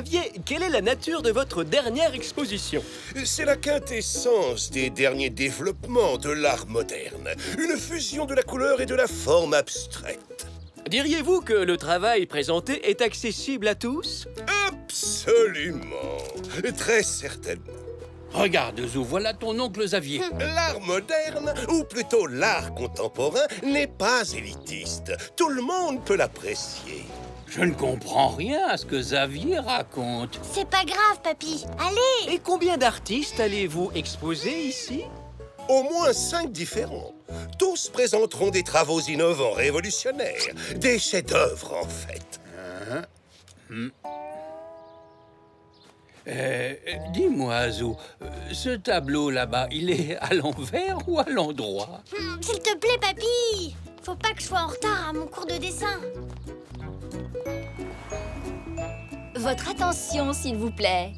Xavier, quelle est la nature de votre dernière exposition? C'est la quintessence des derniers développements de l'art moderne. Une fusion de la couleur et de la forme abstraite. Diriez-vous que le travail présenté est accessible à tous? Absolument. Très certainement. Regarde, Zou, voilà ton oncle Xavier. L'art moderne, ou plutôt l'art contemporain, n'est pas élitiste. Tout le monde peut l'apprécier. Je ne comprends rien à ce que Xavier raconte. C'est pas grave, papy. Allez! Et combien d'artistes allez-vous exposer ici? Au moins 5 différents. Tous présenteront des travaux innovants, révolutionnaires. Des chefs-d'œuvre, en fait. Dis-moi, Zou, ce tableau là-bas, il est à l'envers ou à l'endroit? S'il te plaît, papy! Faut pas que je sois en retard à mon cours de dessin. Votre attention, s'il vous plaît.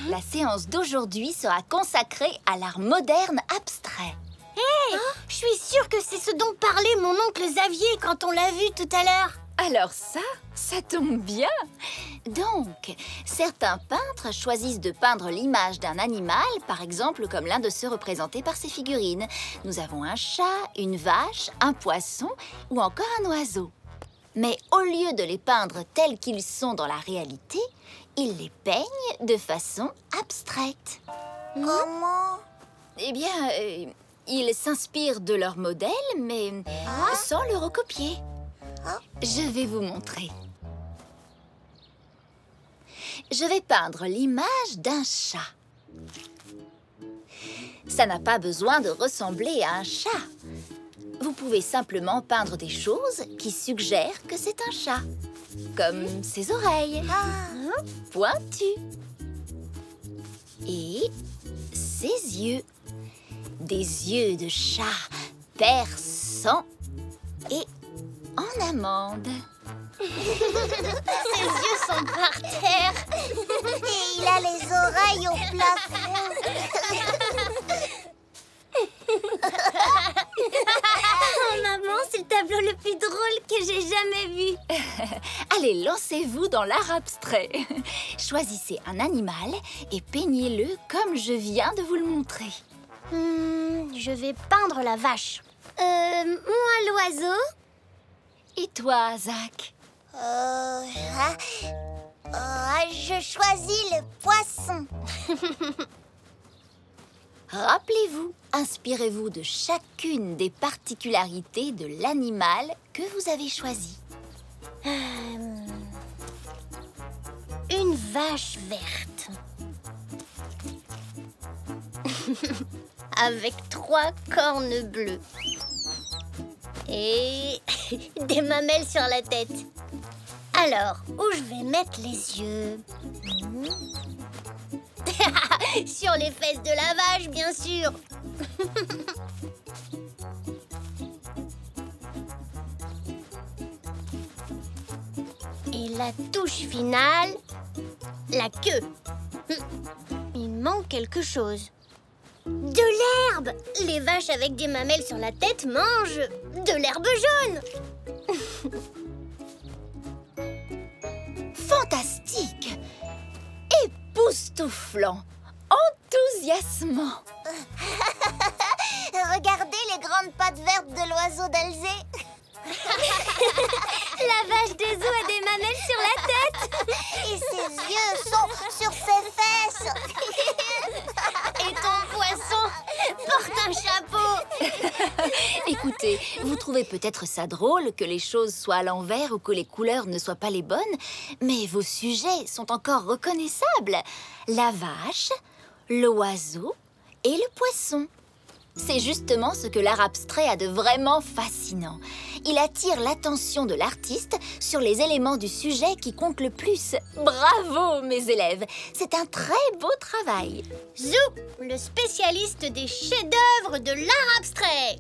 La séance d'aujourd'hui sera consacrée à l'art moderne abstrait. Hé! Je suis sûre que c'est ce dont parlait mon oncle Xavier quand on l'a vu tout à l'heure. Alors ça tombe bien. Donc, certains peintres choisissent de peindre l'image d'un animal, par exemple comme l'un de ceux représentés par ces figurines. Nous avons un chat, une vache, un poisson ou encore un oiseau. Mais au lieu de les peindre tels qu'ils sont dans la réalité, ils les peignent de façon abstraite. Comment? Eh bien, ils s'inspirent de leur modèle, mais sans le recopier. Je vais vous montrer. Je vais peindre l'image d'un chat. Ça n'a pas besoin de ressembler à un chat. Vous pouvez simplement peindre des choses qui suggèrent que c'est un chat. Comme ses oreilles, pointues. Et ses yeux. Des yeux de chat perçants et en amande. Ses yeux sont par terre. Et il a les oreilles au plafond. Oh maman, c'est le tableau le plus drôle que j'ai jamais vu. Allez, lancez-vous dans l'art abstrait. Choisissez un animal et peignez-le comme je viens de vous le montrer. Je vais peindre la vache. Moi l'oiseau. Et toi, Zach? Je choisis le poisson. Rappelez-vous, inspirez-vous de chacune des particularités de l'animal que vous avez choisi. Une vache verte. Avec 3 cornes bleues. Et des mamelles sur la tête. Alors, où je vais mettre les yeux? Sur les fesses de la vache, bien sûr. Et la touche finale, la queue. Il manque quelque chose. De l'herbe! Les vaches avec des mamelles sur la tête mangent de l'herbe jaune. Fantastique! Époustouflant! Enthousiasmant! Regardez les grandes pattes vertes de l'oiseau d'Alzé. La vache des eaux a des mamelles sur la tête. Et ses yeux sont sur ses fesses. Et ton poisson porte un chapeau. Écoutez, vous trouvez peut-être ça drôle que les choses soient à l'envers ou que les couleurs ne soient pas les bonnes, mais vos sujets sont encore reconnaissables. La vache, l'oiseau et le poisson. C'est justement ce que l'art abstrait a de vraiment fascinant. Il attire l'attention de l'artiste sur les éléments du sujet qui comptent le plus. Bravo, mes élèves! C'est un très beau travail. Zou, le spécialiste des chefs-d'œuvre de l'art abstrait.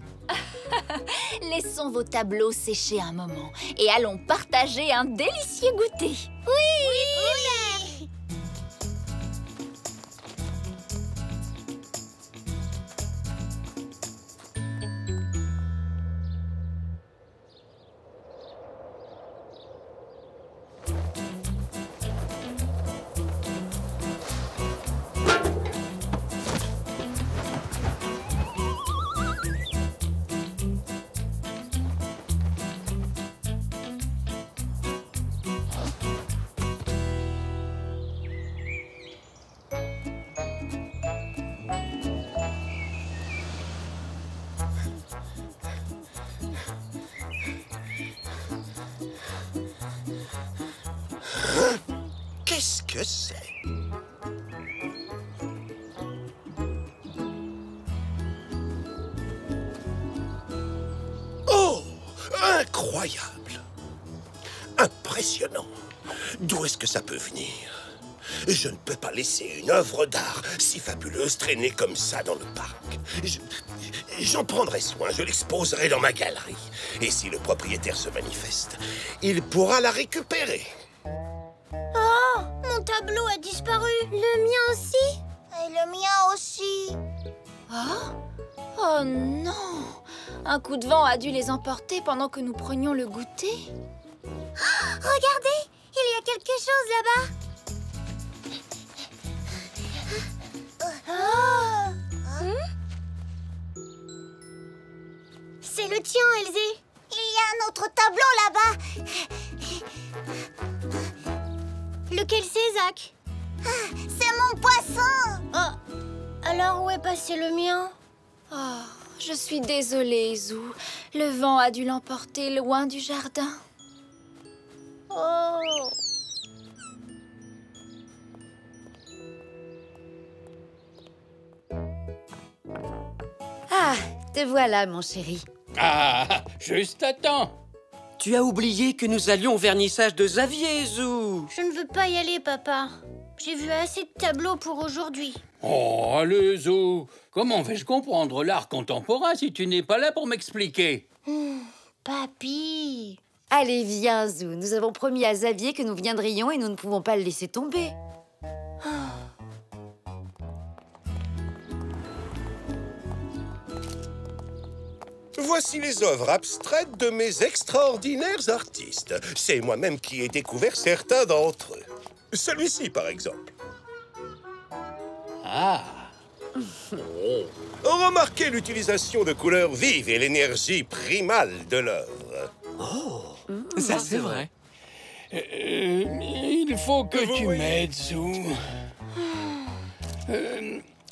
Laissons vos tableaux sécher un moment et allons partager un délicieux goûter. Oui! qu'est-ce que c'est? Oh! Incroyable! Impressionnant! D'où est-ce que ça peut venir? Je ne peux pas laisser une œuvre d'art si fabuleuse traîner comme ça dans le parc. J'en prendrai soin, je l'exposerai dans ma galerie. Et si le propriétaire se manifeste, il pourra la récupérer. Oh, mon tableau a disparu. Le mien aussi? Et le mien aussi. Oh non! Un coup de vent a dû les emporter pendant que nous prenions le goûter. Regardez, il y a quelque chose là-bas. C'est le tien, Elzé. Il y a un autre tableau là-bas. Lequel c'est, Zach? C'est mon poisson. Oh, alors où est passé le mien? Oh, je suis désolée, Zou. Le vent a dû l'emporter loin du jardin. Oh. Ah, te voilà, mon chéri. Ah, juste à temps. Tu as oublié que nous allions au vernissage de Xavier, Zou. Je ne veux pas y aller, papa. J'ai vu assez de tableaux pour aujourd'hui. Oh, allez, Zou. Comment vais-je comprendre l'art contemporain si tu n'es pas là pour m'expliquer? Papy. Allez, viens, Zou. Nous avons promis à Xavier que nous viendrions et nous ne pouvons pas le laisser tomber. Voici les œuvres abstraites de mes extraordinaires artistes. C'est moi-même qui ai découvert certains d'entre eux. Celui-ci, par exemple. Ah, Remarquez l'utilisation de couleurs vives et l'énergie primale de l'œuvre. Ça, c'est vrai. il faut que Vous tu voyez. m'aides, Zou.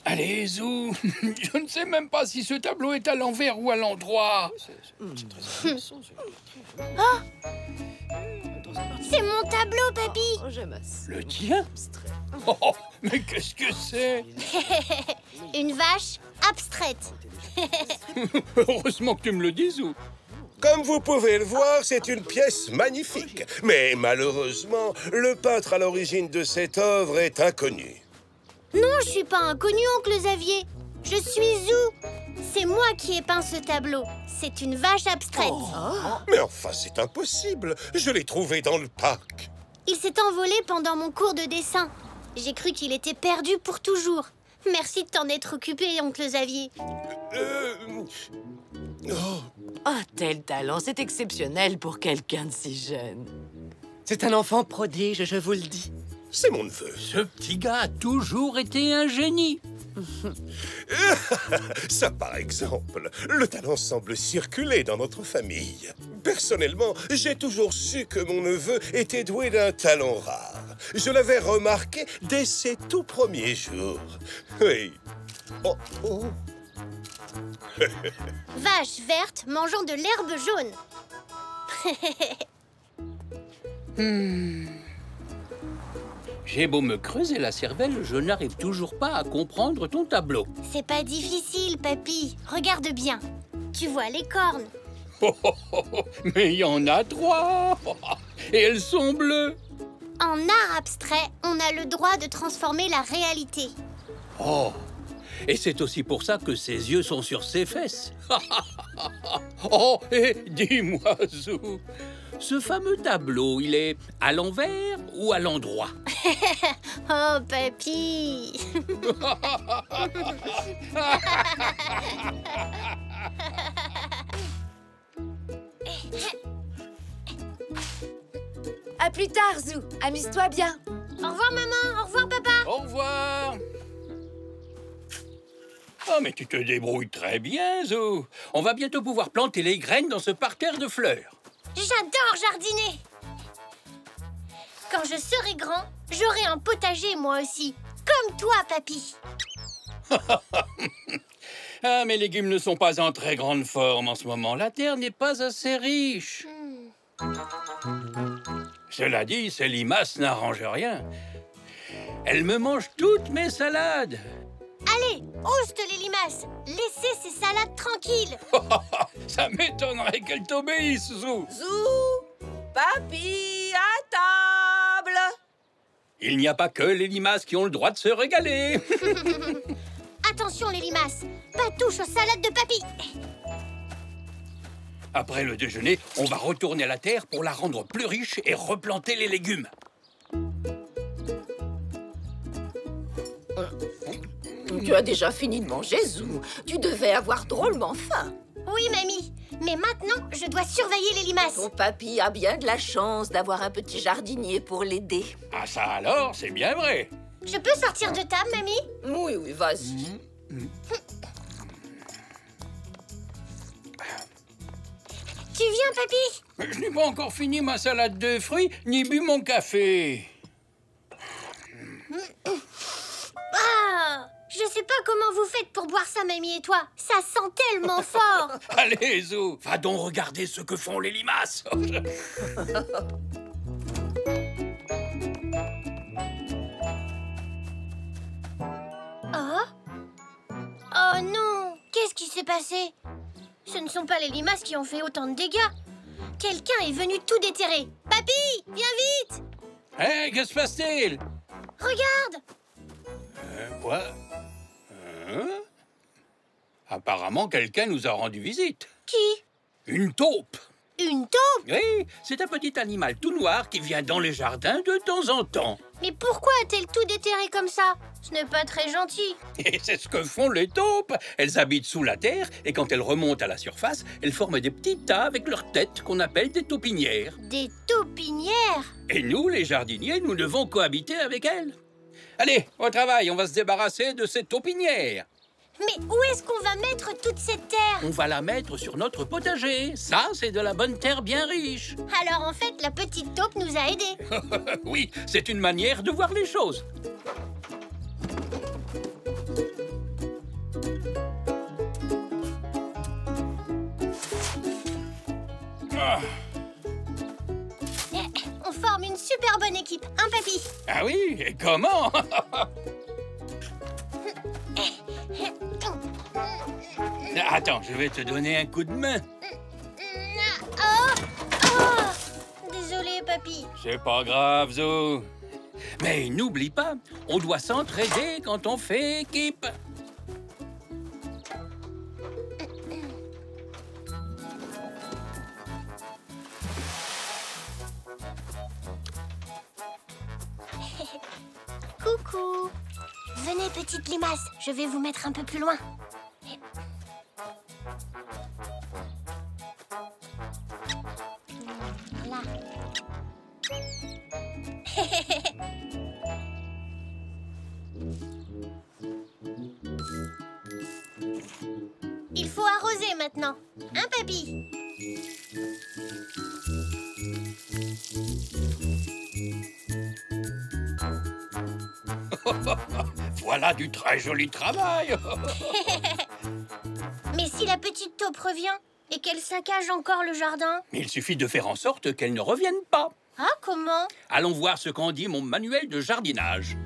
Allez, Zou. Je ne sais même pas si ce tableau est à l'envers ou à l'endroit. C'est mon tableau, papy. Le tien? Oh, mais qu'est-ce que c'est? Une vache abstraite. Heureusement que tu me le dis, Zou. Comme vous pouvez le voir, c'est une pièce magnifique. Mais malheureusement, le peintre à l'origine de cette œuvre est inconnu. Non, je suis pas inconnu, oncle Xavier. Je suis Zou. C'est moi qui ai peint ce tableau. C'est une vache abstraite. Mais enfin, c'est impossible. Je l'ai trouvé dans le parc. Il s'est envolé pendant mon cours de dessin. J'ai cru qu'il était perdu pour toujours. Merci de t'en être occupé, oncle Xavier. Oh, tel talent, c'est exceptionnel pour quelqu'un de si jeune. C'est un enfant prodige, je vous le dis. C'est mon neveu. Ce petit gars a toujours été un génie. Ça, par exemple, le talent semble circuler dans notre famille. Personnellement, j'ai toujours su que mon neveu était doué d'un talent rare. Je l'avais remarqué dès ses tout premiers jours. Oui. Oh, oh. Vache verte mangeant de l'herbe jaune. J'ai beau me creuser la cervelle, je n'arrive toujours pas à comprendre ton tableau. C'est pas difficile, papy. Regarde bien. Tu vois les cornes. Mais il y en a 3. Et elles sont bleues. En art abstrait, on a le droit de transformer la réalité. Oh, et c'est aussi pour ça que ses yeux sont sur ses fesses. Oh, et dis-moi, Zou, ce fameux tableau, il est à l'envers ou à l'endroit? Oh, papy. À plus tard, Zou. Amuse-toi bien. Au revoir, maman. Au revoir, papa. Au revoir. Oh, mais tu te débrouilles très bien, Zou. On va bientôt pouvoir planter les graines dans ce parterre de fleurs. J'adore jardiner. Quand je serai grand, j'aurai un potager, moi aussi. Comme toi, papy. Ah, mes légumes ne sont pas en très grande forme en ce moment. La terre n'est pas assez riche. Cela dit, ces limaces n'arrangent rien. Elles me mangent toutes mes salades. Allez, oust les limaces. Laissez ces salades tranquilles. Ça m'étonnerait qu'elles t'obéissent, Zou. Zou, papy, à table. Il n'y a pas que les limaces qui ont le droit de se régaler. Attention les limaces, pas touche aux salades de papy. Après le déjeuner, on va retourner à la terre pour la rendre plus riche et replanter les légumes. Tu as déjà fini de manger, Zou. Tu devais avoir drôlement faim. Oui mamie, mais maintenant je dois surveiller les limaces. Ton papy a bien de la chance d'avoir un petit jardinier pour l'aider. Ah ça alors, c'est bien vrai. Je peux sortir de table mamie? Oui, oui, vas-y. Tu viens papy? Mais je n'ai pas encore fini ma salade de fruits, ni bu mon café. Ah, je sais pas comment vous faites pour boire ça mamie et toi. Ça sent tellement fort. Allez, Zou, va donc regarder ce que font les limaces. Oh? Oh non! Qu'est-ce qui s'est passé? Ce ne sont pas les limaces qui ont fait autant de dégâts. Quelqu'un est venu tout déterrer. Papy, viens vite! Hé, que se passe-t-il? Regarde! Quoi? Apparemment, quelqu'un nous a rendu visite. Qui? Une taupe. Une taupe? Oui, c'est un petit animal tout noir qui vient dans les jardins de temps en temps. Mais pourquoi a-t-elle tout déterré comme ça? Ce n'est pas très gentil. Et c'est ce que font les taupes. Elles habitent sous la terre et quand elles remontent à la surface, elles forment des petits tas avec leur tête qu'on appelle des taupinières. Des taupinières? Et nous, les jardiniers, nous devons cohabiter avec elles. Allez, au travail, on va se débarrasser de ces taupinières. Mais où est-ce qu'on va mettre toute cette terre? On va la mettre sur notre potager. Ça, c'est de la bonne terre bien riche. Alors en fait, la petite taupe nous a aidés. Oui, c'est une manière de voir les choses. On forme une super bonne équipe, hein papy? Ah oui, et comment? Attends, je vais te donner un coup de main. Désolé papy. C'est pas grave, Zou. Mais n'oublie pas, on doit s'entraider quand on fait équipe. Coucou. Venez petite limace, je vais vous mettre un peu plus loin. Voilà. Il faut arroser maintenant, hein papy? Voilà du très joli travail. Mais si la petite taupe revient et qu'elle saccage encore le jardin? Il suffit de faire en sorte qu'elle ne revienne pas. Ah, comment? Allons voir ce qu'en dit mon manuel de jardinage.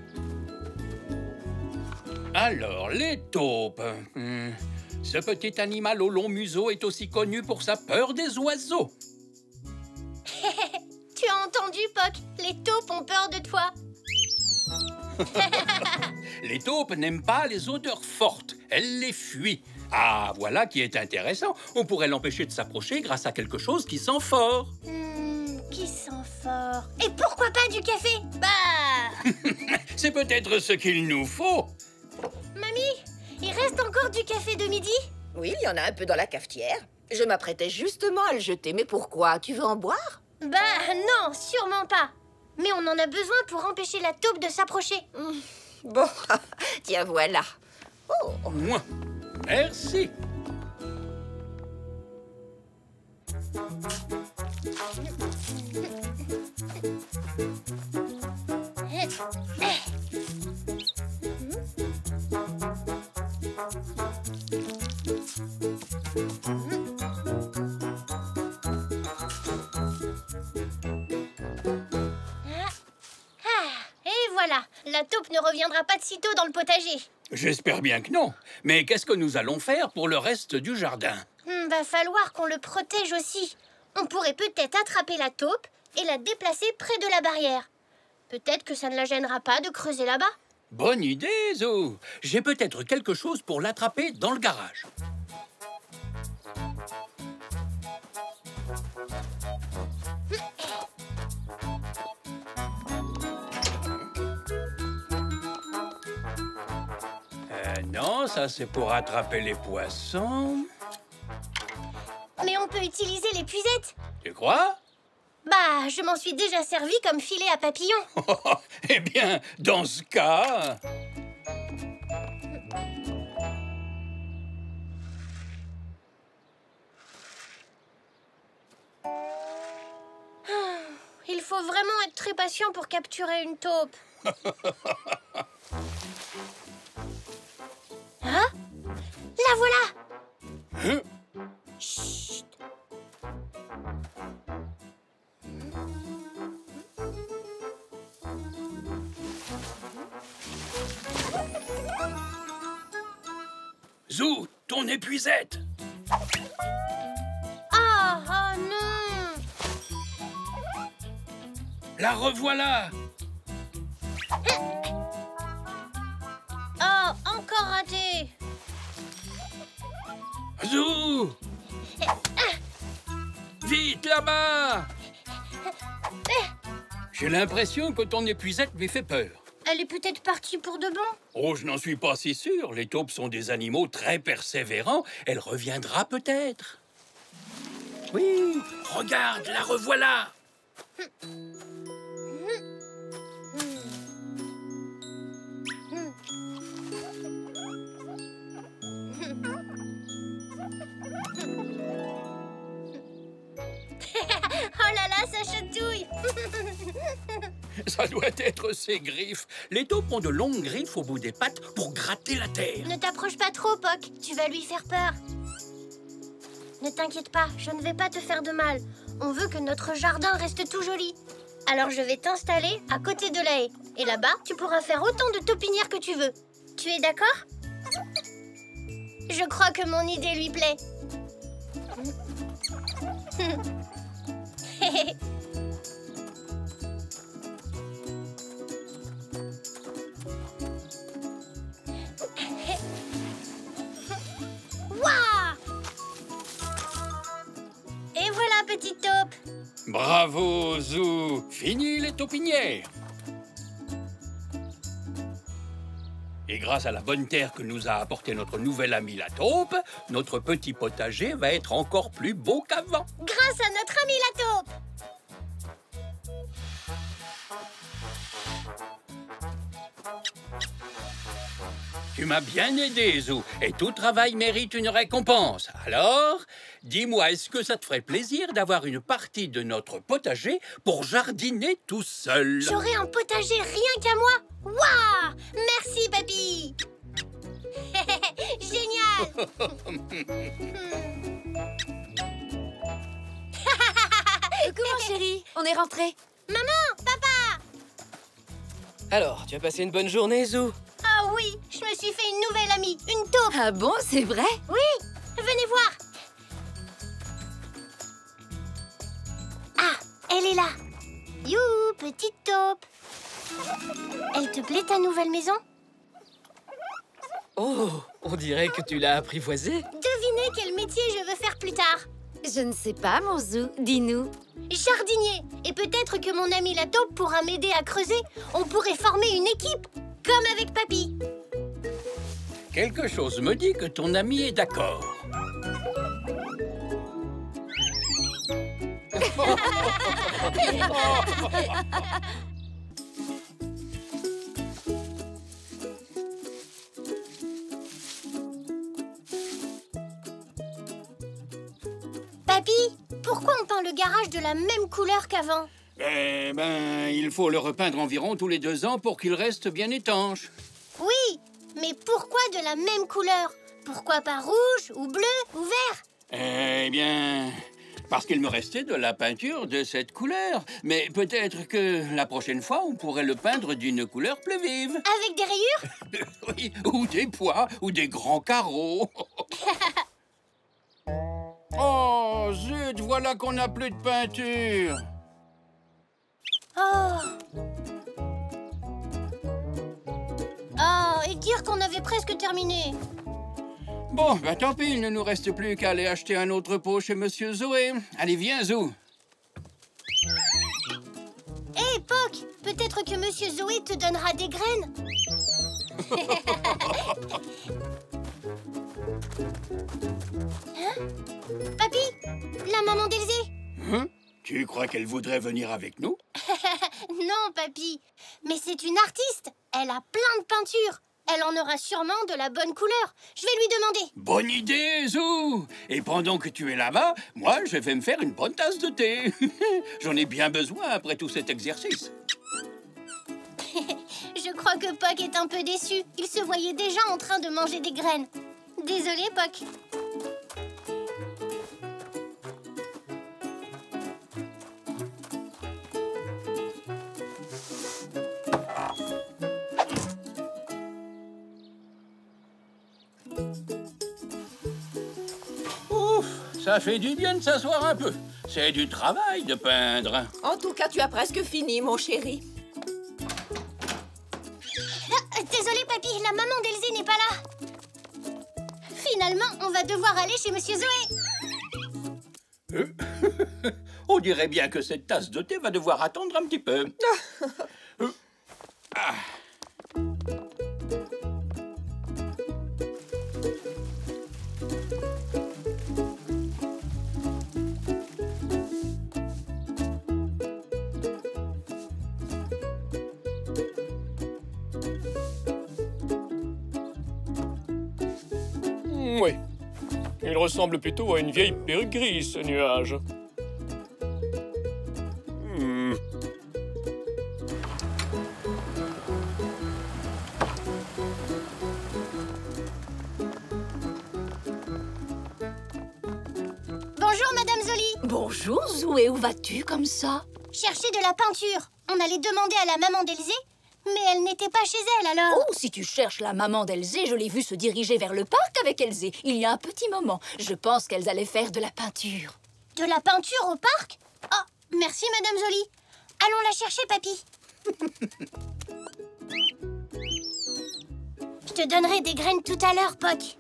Alors, les taupes. Ce petit animal au long museau est aussi connu pour sa peur des oiseaux. Tu as entendu, Poc? Les taupes ont peur de toi. Les taupes n'aiment pas les odeurs fortes. Elles les fuient. Ah, voilà qui est intéressant. On pourrait l'empêcher de s'approcher grâce à quelque chose qui sent fort. Qui sent fort? Et pourquoi pas du café? Bah! C'est peut-être ce qu'il nous faut. Mamie, il reste encore du café de midi? Oui, il y en a un peu dans la cafetière. Je m'apprêtais justement à le jeter, mais pourquoi? Tu veux en boire? Bah non, sûrement pas. Mais on en a besoin pour empêcher la taupe de s'approcher. Bon, tiens, voilà. Oh. Moi. Merci. voilà, la taupe ne reviendra pas de sitôt dans le potager. J'espère bien que non. Mais qu'est-ce que nous allons faire pour le reste du jardin? Va falloir qu'on le protège aussi. On pourrait peut-être attraper la taupe et la déplacer près de la barrière. Peut-être que ça ne la gênera pas de creuser là-bas. Bonne idée, Zou. J'ai peut-être quelque chose pour l'attraper dans le garage. Non, ça c'est pour attraper les poissons. Mais on peut utiliser l'épuisette. Tu crois? Bah, je m'en suis déjà servi comme filet à papillon. Eh bien, dans ce cas... Il faut vraiment être très patient pour capturer une taupe. Hein? La voilà! Hein? Chut! Zou, ton épuisette! Ah non! La revoilà! Oh, encore raté! Zou! Vite, là-bas! J'ai l'impression que ton épuisette lui fait peur. Elle est peut-être partie pour de bon. Oh, je n'en suis pas si sûr. Les taupes sont des animaux très persévérants. Elle reviendra peut-être. Oui, regarde, la revoilà. Oh là là, ça chatouille! Ça doit être ses griffes. Les taupes ont de longues griffes au bout des pattes pour gratter la terre. Ne t'approche pas trop, Poc. Tu vas lui faire peur. Ne t'inquiète pas, je ne vais pas te faire de mal. On veut que notre jardin reste tout joli. Alors je vais t'installer à côté de la haie. Et là-bas, tu pourras faire autant de taupinières que tu veux. Tu es d'accord? Je crois que mon idée lui plaît. Waouh! Et voilà, petite taupe. Bravo, Zou. Fini les taupinières. Et grâce à la bonne terre que nous a apporté notre nouvelle amie la taupe, notre petit potager va être encore plus beau qu'avant. Grâce à notre amie la taupe. Tu m'as bien aidé, Zou, et tout travail mérite une récompense. Alors, dis-moi, est-ce que ça te ferait plaisir d'avoir une partie de notre potager pour jardiner tout seul? J'aurai un potager rien qu'à moi. Waouh! Merci, papy. Génial. Comment, chérie? On est rentrés. Maman, papa. Alors, tu as passé une bonne journée, Zou? Ah oui, je me suis fait une nouvelle amie, une taupe. Ah bon, c'est vrai? Oui, venez voir. Ah, elle est là. You, petite taupe. Elle te plaît ta nouvelle maison? Oh, on dirait que tu l'as apprivoisée. Devinez quel métier je veux faire plus tard. Je ne sais pas, mon Zou. Dis-nous. Jardinier. Et peut-être que mon ami la taupe pourra m'aider à creuser. On pourrait former une équipe, comme avec papy. Quelque chose me dit que ton ami est d'accord. Papy, pourquoi on peint le garage de la même couleur qu'avant? Eh ben, il faut le repeindre environ tous les 2 ans pour qu'il reste bien étanche. Oui, mais pourquoi de la même couleur? Pourquoi pas rouge, ou bleu, ou vert? Eh bien, parce qu'il me restait de la peinture de cette couleur. Mais peut-être que la prochaine fois, on pourrait le peindre d'une couleur plus vive. Avec des rayures? Oui, ou des pois, ou des grands carreaux. Oh, zut, voilà qu'on n'a plus de peinture. Oh. Oh, et dire qu'on avait presque terminé. Bon, bah tant pis, il ne nous reste plus qu'à aller acheter un autre pot chez Monsieur Zoé. Allez, viens, Zou. Hé, Poc, peut-être que Monsieur Zoé te donnera des graines. Hein? Papy, la maman d'Elzé. Hein? Tu crois qu'elle voudrait venir avec nous? Non, papy, mais c'est une artiste. Elle a plein de peintures. Elle en aura sûrement de la bonne couleur. Je vais lui demander. Bonne idée, Zou. Et pendant que tu es là-bas, moi, je vais me faire une bonne tasse de thé. J'en ai bien besoin après tout cet exercice. Je crois que Poc est un peu déçu. Il se voyait déjà en train de manger des graines. Désolé, Poc. Ouf, ça fait du bien de s'asseoir un peu. C'est du travail de peindre. En tout cas, tu as presque fini, mon chéri. Désolé, papy, la maman d'Elzé n'est pas là. Finalement, on va devoir aller chez Monsieur Zoé. On dirait bien que cette tasse de thé va devoir attendre un petit peu. Ah. Oui. Il ressemble plutôt à une vieille perruque grise, ce nuage. Bonjour, Madame Zoli. Bonjour, Zoé, où vas-tu comme ça? Chercher de la peinture. On allait demander à la maman d'Elzé, mais elle n'était pas chez elle, alors. Oh, si tu cherches la maman d'Elzé, je l'ai vue se diriger vers le parc avec Elzé, il y a un petit moment. Je pense qu'elles allaient faire de la peinture. De la peinture au parc? Oh, merci, Madame Zoli. Allons la chercher, papy. Je te donnerai des graines tout à l'heure, Poc.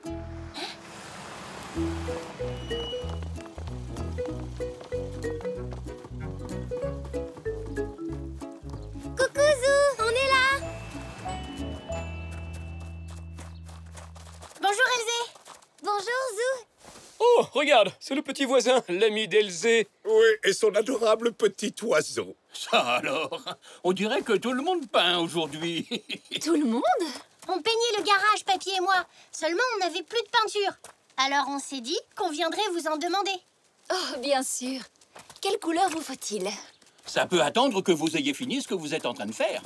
Coucou, Zou, on est là. Bonjour, Elzé. Bonjour, Zou. Oh, regarde, c'est le petit voisin, l'ami d'Elzé. Oui, et son adorable petit oiseau. Ça alors, on dirait que tout le monde peint aujourd'hui. Tout le monde? On peignait le garage, papy et moi. Seulement, on n'avait plus de peinture. Alors, on s'est dit qu'on viendrait vous en demander. Oh, bien sûr. Quelle couleur vous faut-il? Ça peut attendre que vous ayez fini ce que vous êtes en train de faire.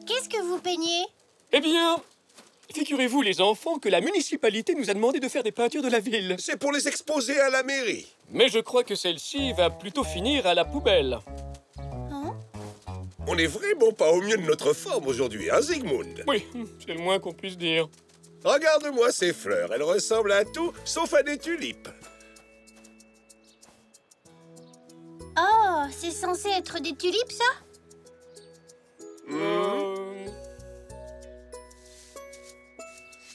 Qu'est-ce que vous peignez? Eh bien, figurez-vous, les enfants, que la municipalité nous a demandé de faire des peintures de la ville. C'est pour les exposer à la mairie. Mais je crois que celle-ci va plutôt finir à la poubelle. On n'est vraiment pas au mieux de notre forme aujourd'hui, hein, Zygmunt? Oui, c'est le moins qu'on puisse dire. Regarde-moi ces fleurs, elles ressemblent à tout, sauf à des tulipes. Oh, c'est censé être des tulipes, ça?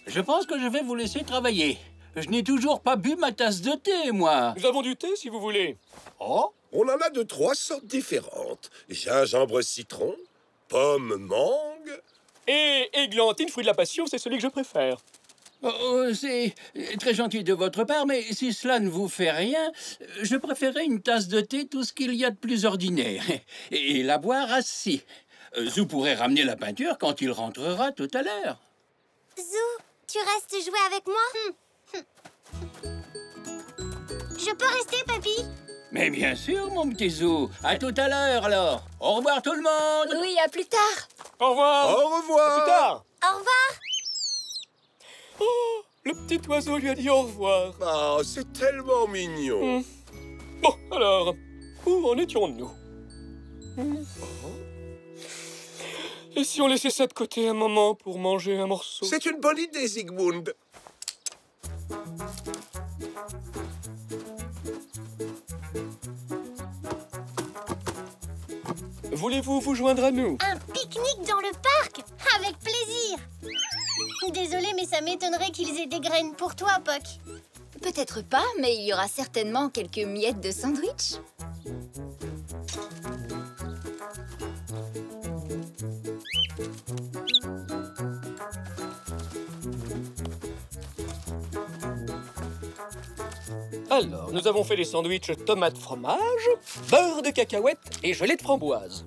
Je pense que je vais vous laisser travailler. Je n'ai toujours pas bu ma tasse de thé, moi. Nous avons du thé, si vous voulez. Oh, On en a de 3 sortes différentes. Gingembre citron, pomme mangue. Et églantine, fruit de la passion, c'est celui que je préfère. c'est très gentil de votre part, mais si cela ne vous fait rien, je préférais une tasse de thé tout ce qu'il y a de plus ordinaire. Et la boire assis. Zou pourrait ramener la peinture quand il rentrera tout à l'heure. Zou, tu restes jouer avec moi? Je peux rester, papy? Mais bien sûr, mon petit Zou. À tout à l'heure, alors. Au revoir, tout le monde. Oui, à plus tard. Au revoir. Au revoir. À plus tard. Au revoir. Oh, le petit oiseau lui a dit au revoir. Ah, c'est tellement mignon. Bon, alors, où en étions-nous? Et si on laissait ça de côté un moment pour manger un morceau? C'est une bonne idée, Zygmunt. Voulez-vous vous joindre à nous? Un pique-nique dans le parc? Avec plaisir. Désolée, mais ça m'étonnerait qu'ils aient des graines pour toi, Poc. Peut-être pas, mais il y aura certainement quelques miettes de sandwich. Alors, nous avons fait des sandwichs tomate fromage, beurre de cacahuète et gelée de framboise.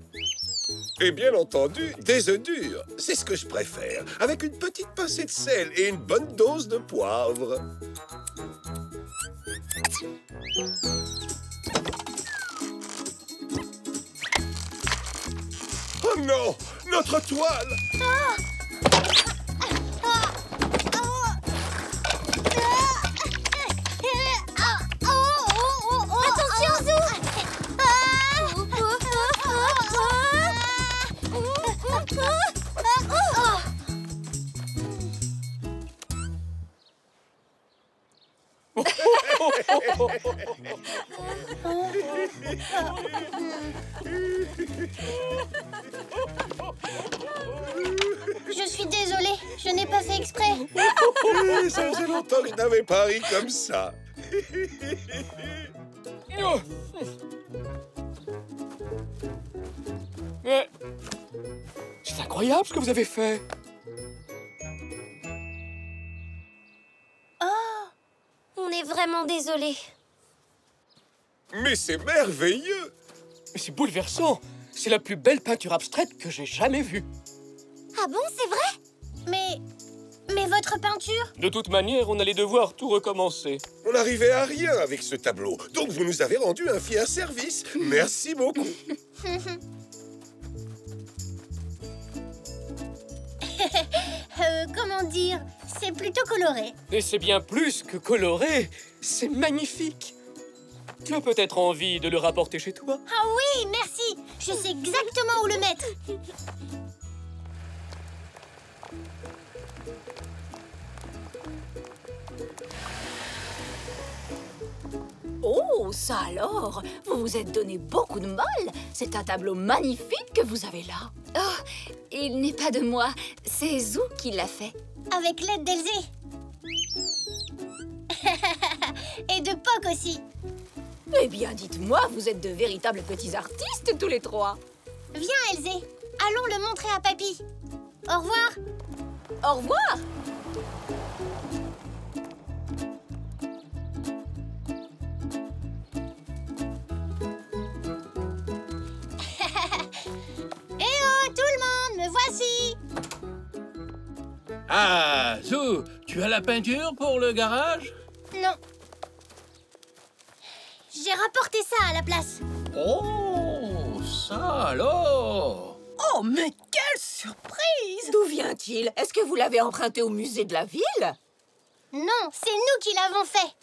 Et bien entendu, des œufs durs. C'est ce que je préfère, avec une petite pincée de sel et une bonne dose de poivre. Oh non! Notre toile! Attention, Zou! Je suis désolée, je n'ai pas fait exprès. Ça faisait longtemps que je n'avais pas ri comme ça. Oh. Mais c'est incroyable ce que vous avez fait. On est vraiment désolé. Mais c'est merveilleux! Mais c'est bouleversant. C'est la plus belle peinture abstraite que j'ai jamais vue. Ah bon, c'est vrai? Mais votre peinture? De toute manière, on allait devoir tout recommencer. On n'arrivait à rien avec ce tableau, donc vous nous avez rendu un fier service. Merci beaucoup. Comment dire? C'est plutôt coloré. Et c'est bien plus que coloré. C'est magnifique. Tu as peut-être envie de le rapporter chez toi? Ah oui, merci. Je sais exactement où le mettre. Oh, ça alors! Vous vous êtes donné beaucoup de mal. C'est un tableau magnifique que vous avez là. Oh, il n'est pas de moi. C'est Zou qui l'a fait. Avec l'aide d'Elzé. Et de Poc aussi. Eh bien, dites-moi, vous êtes de véritables petits artistes tous les trois. Viens, Elzé. Allons le montrer à Papy. Au revoir. Au revoir! Eh oh, tout le monde, me voici. Ah, Zou, tu as la peinture pour le garage? Non. J'ai rapporté ça à la place. Oh, ça alors! Oh, mais quelle surprise! D'où vient-il? Est-ce que vous l'avez emprunté au musée de la ville? Non, c'est nous qui l'avons fait.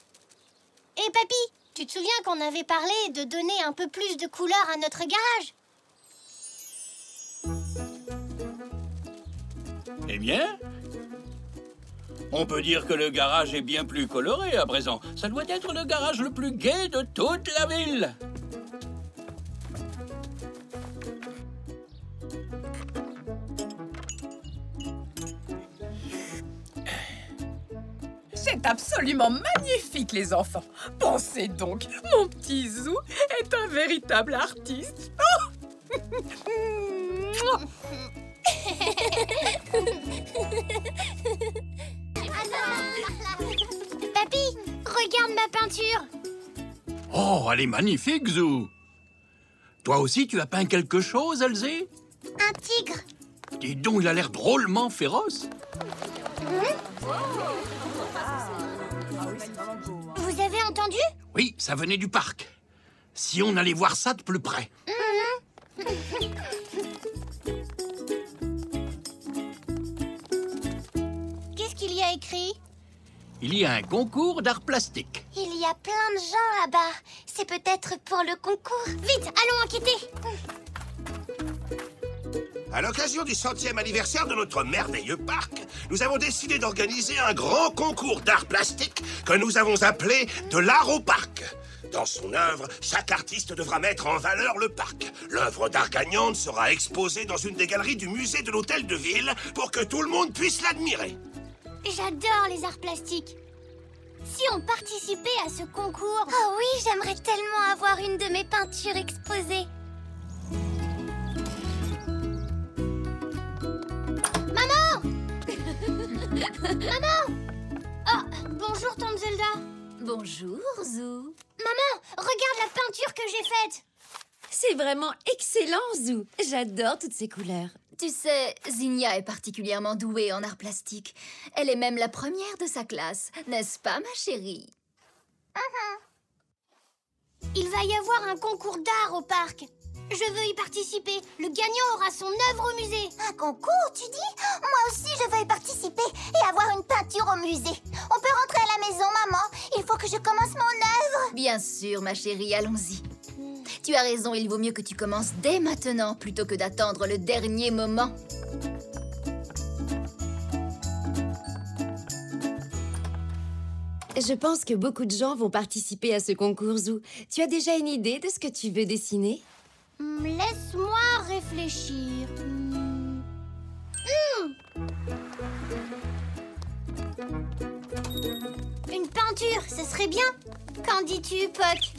Et Papy, tu te souviens qu'on avait parlé de donner un peu plus de couleur à notre garage? Eh bien, on peut dire que le garage est bien plus coloré à présent. Ça doit être le garage le plus gai de toute la ville. C'est absolument magnifique, les enfants. Pensez donc, mon petit Zou est un véritable artiste. Oh Papy, regarde ma peinture. Oh, elle est magnifique, Zou. Toi aussi, tu as peint quelque chose, Elzé? Un tigre. Dis donc, il a l'air drôlement féroce. Vous avez entendu? Oui, ça venait du parc. Si on allait voir ça de plus près. Qu'est-ce qu'il y a écrit? il y a un concours d'art plastique. Il y a plein de gens là-bas. C'est peut-être pour le concours. Vite, allons enquêter. À l'occasion du 100e anniversaire de notre merveilleux parc, nous avons décidé d'organiser un grand concours d'art plastique que nous avons appelé « De l'art au parc ». Dans son œuvre, chaque artiste devra mettre en valeur le parc. L'œuvre d'art gagnante sera exposée dans une des galeries du musée de l'Hôtel de Ville pour que tout le monde puisse l'admirer. J'adore les arts plastiques. Si on participait à ce concours... Oh oui, j'aimerais tellement avoir une de mes peintures exposées. Maman! Maman! Oh, bonjour, tante Zelda. Bonjour, Zou. Maman, regarde la peinture que j'ai faite. C'est vraiment excellent, Zou. J'adore toutes ces couleurs. Tu sais, Zinnia est particulièrement douée en art plastique. Elle est même la première de sa classe, n'est-ce pas, ma chérie? Il va y avoir un concours d'art au parc. Je veux y participer. Le gagnant aura son œuvre au musée. Un concours, tu dis? Moi aussi, je veux y participer et avoir une peinture au musée. On peut rentrer à la maison, maman. Il faut que je commence mon œuvre. Bien sûr, ma chérie, allons-y. Tu as raison, il vaut mieux que tu commences dès maintenant plutôt que d'attendre le dernier moment. Je pense que beaucoup de gens vont participer à ce concours, Zou. Tu as déjà une idée de ce que tu veux dessiner? Laisse-moi réfléchir. Une peinture, ce serait bien. Qu'en dis-tu, Puck?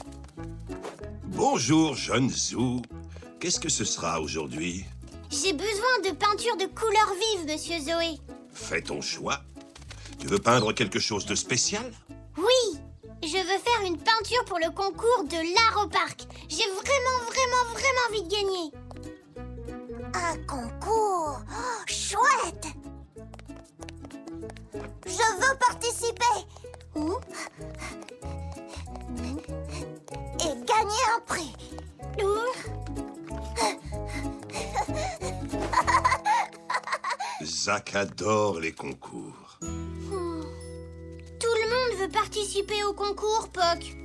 Bonjour, jeune Zou. Qu'est-ce que ce sera aujourd'hui? J'ai besoin de peinture de couleurs vives, monsieur Zoé. Fais ton choix. Tu veux peindre quelque chose de spécial? Oui, je veux faire une peinture pour le concours de l'art au parc. J'ai vraiment envie de gagner. Un concours? Oh, chouette! Je veux participer. Et gagner un prix. Zach adore les concours. Tout le monde veut participer au concours, Puck.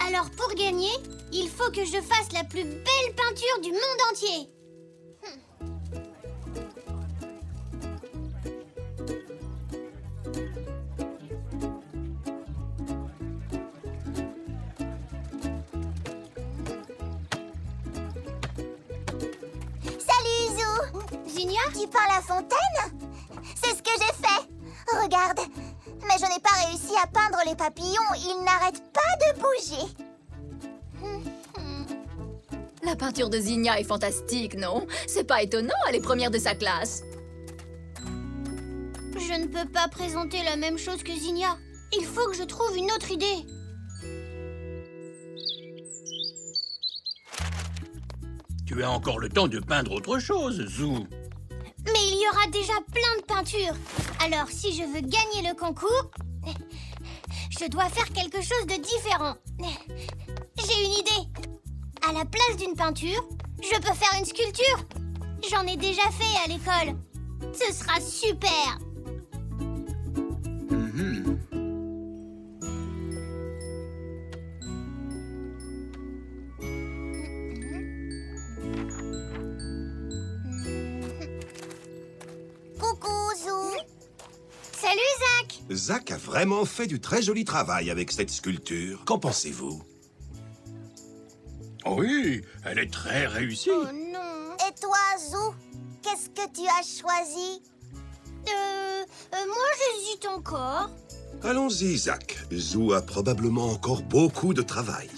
Alors pour gagner, il faut que je fasse la plus belle peinture du monde entier. Salut, Zou. Zinnia? Tu peins la fontaine? C'est ce que j'ai fait. Regarde. Mais je n'ai pas réussi à peindre les papillons. Ils n'arrêtent pas de bouger. La peinture de Zinnia est fantastique, non? C'est pas étonnant, elle est première de sa classe. Je ne peux pas présenter la même chose que Zinnia. Il faut que je trouve une autre idée. Tu as encore le temps de peindre autre chose, Zou. Mais il y aura déjà plein de peintures. Alors, si je veux gagner le concours, je dois faire quelque chose de différent. J'ai une idée. À la place d'une peinture, je peux faire une sculpture. J'en ai déjà fait à l'école. Ce sera super. Coucou, Zou. Salut, Zach. Zach a vraiment fait du très joli travail avec cette sculpture. Qu'en pensez-vous? Oui, elle est très réussie. Oh non. Et toi, Zou? Qu'est-ce que tu as choisi? Moi, j'hésite encore. Allons-y, Zach. Zou a probablement encore beaucoup de travail.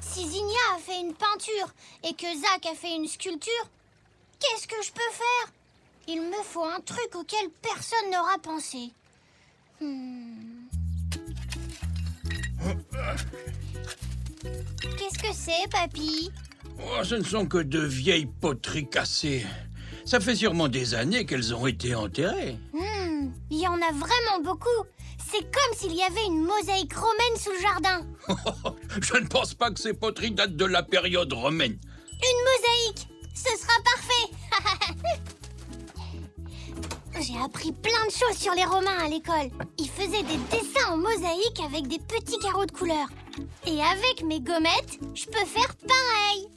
Si Zinnia a fait une peinture et que Zach a fait une sculpture, qu'est-ce que je peux faire? Il me faut un truc auquel personne n'aura pensé. Qu'est-ce que c'est, papy? Oh, ce ne sont que de vieilles poteries cassées. Ça fait sûrement des années qu'elles ont été enterrées. Il y en a vraiment beaucoup. C'est comme s'il y avait une mosaïque romaine sous le jardin. Je ne pense pas que ces poteries datent de la période romaine. Une mosaïque! Ce sera parfait. J'ai appris plein de choses sur les Romains à l'école. Ils faisaient des dessins en mosaïque avec des petits carreaux de couleur. Et avec mes gommettes, je peux faire pareil.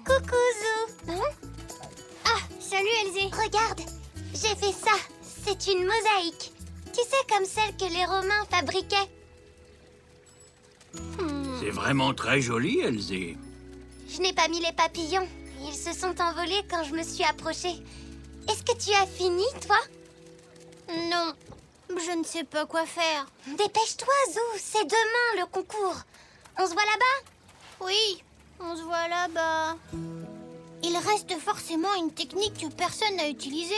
Coucou Zou. Hein? Ah, salut Elzé. Regarde, j'ai fait ça. C'est une mosaïque. Tu sais, comme celle que les Romains fabriquaient. C'est vraiment très joli, Elzé. Je n'ai pas mis les papillons. Ils se sont envolés quand je me suis approchée. Est-ce que tu as fini, toi? Non, je ne sais pas quoi faire. Dépêche-toi, Zou. C'est demain, le concours. On se voit là-bas? Oui, on se voit là-bas. Il reste forcément une technique que personne n'a utilisée.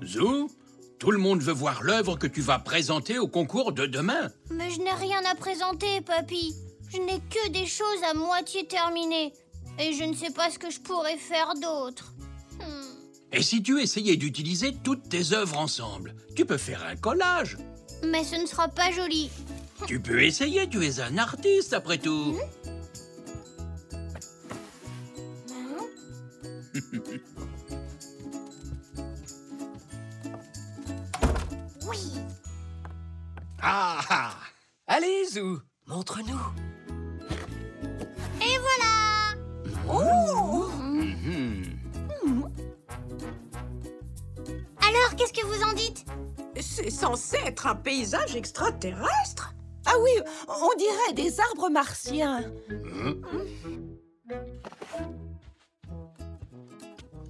Zou, tout le monde veut voir l'œuvre que tu vas présenter au concours de demain. Mais je n'ai rien à présenter, papy. Je n'ai que des choses à moitié terminées. Et je ne sais pas ce que je pourrais faire d'autre. Et si tu essayais d'utiliser toutes tes œuvres ensemble, tu peux faire un collage. Mais ce ne sera pas joli. Tu peux essayer, tu es un artiste après tout. Oui. Ah! Allez, Zou, montre-nous. Et voilà. Alors, qu'est-ce que vous en dites? C'est censé être un paysage extraterrestre. Ah oui, on dirait des arbres martiens.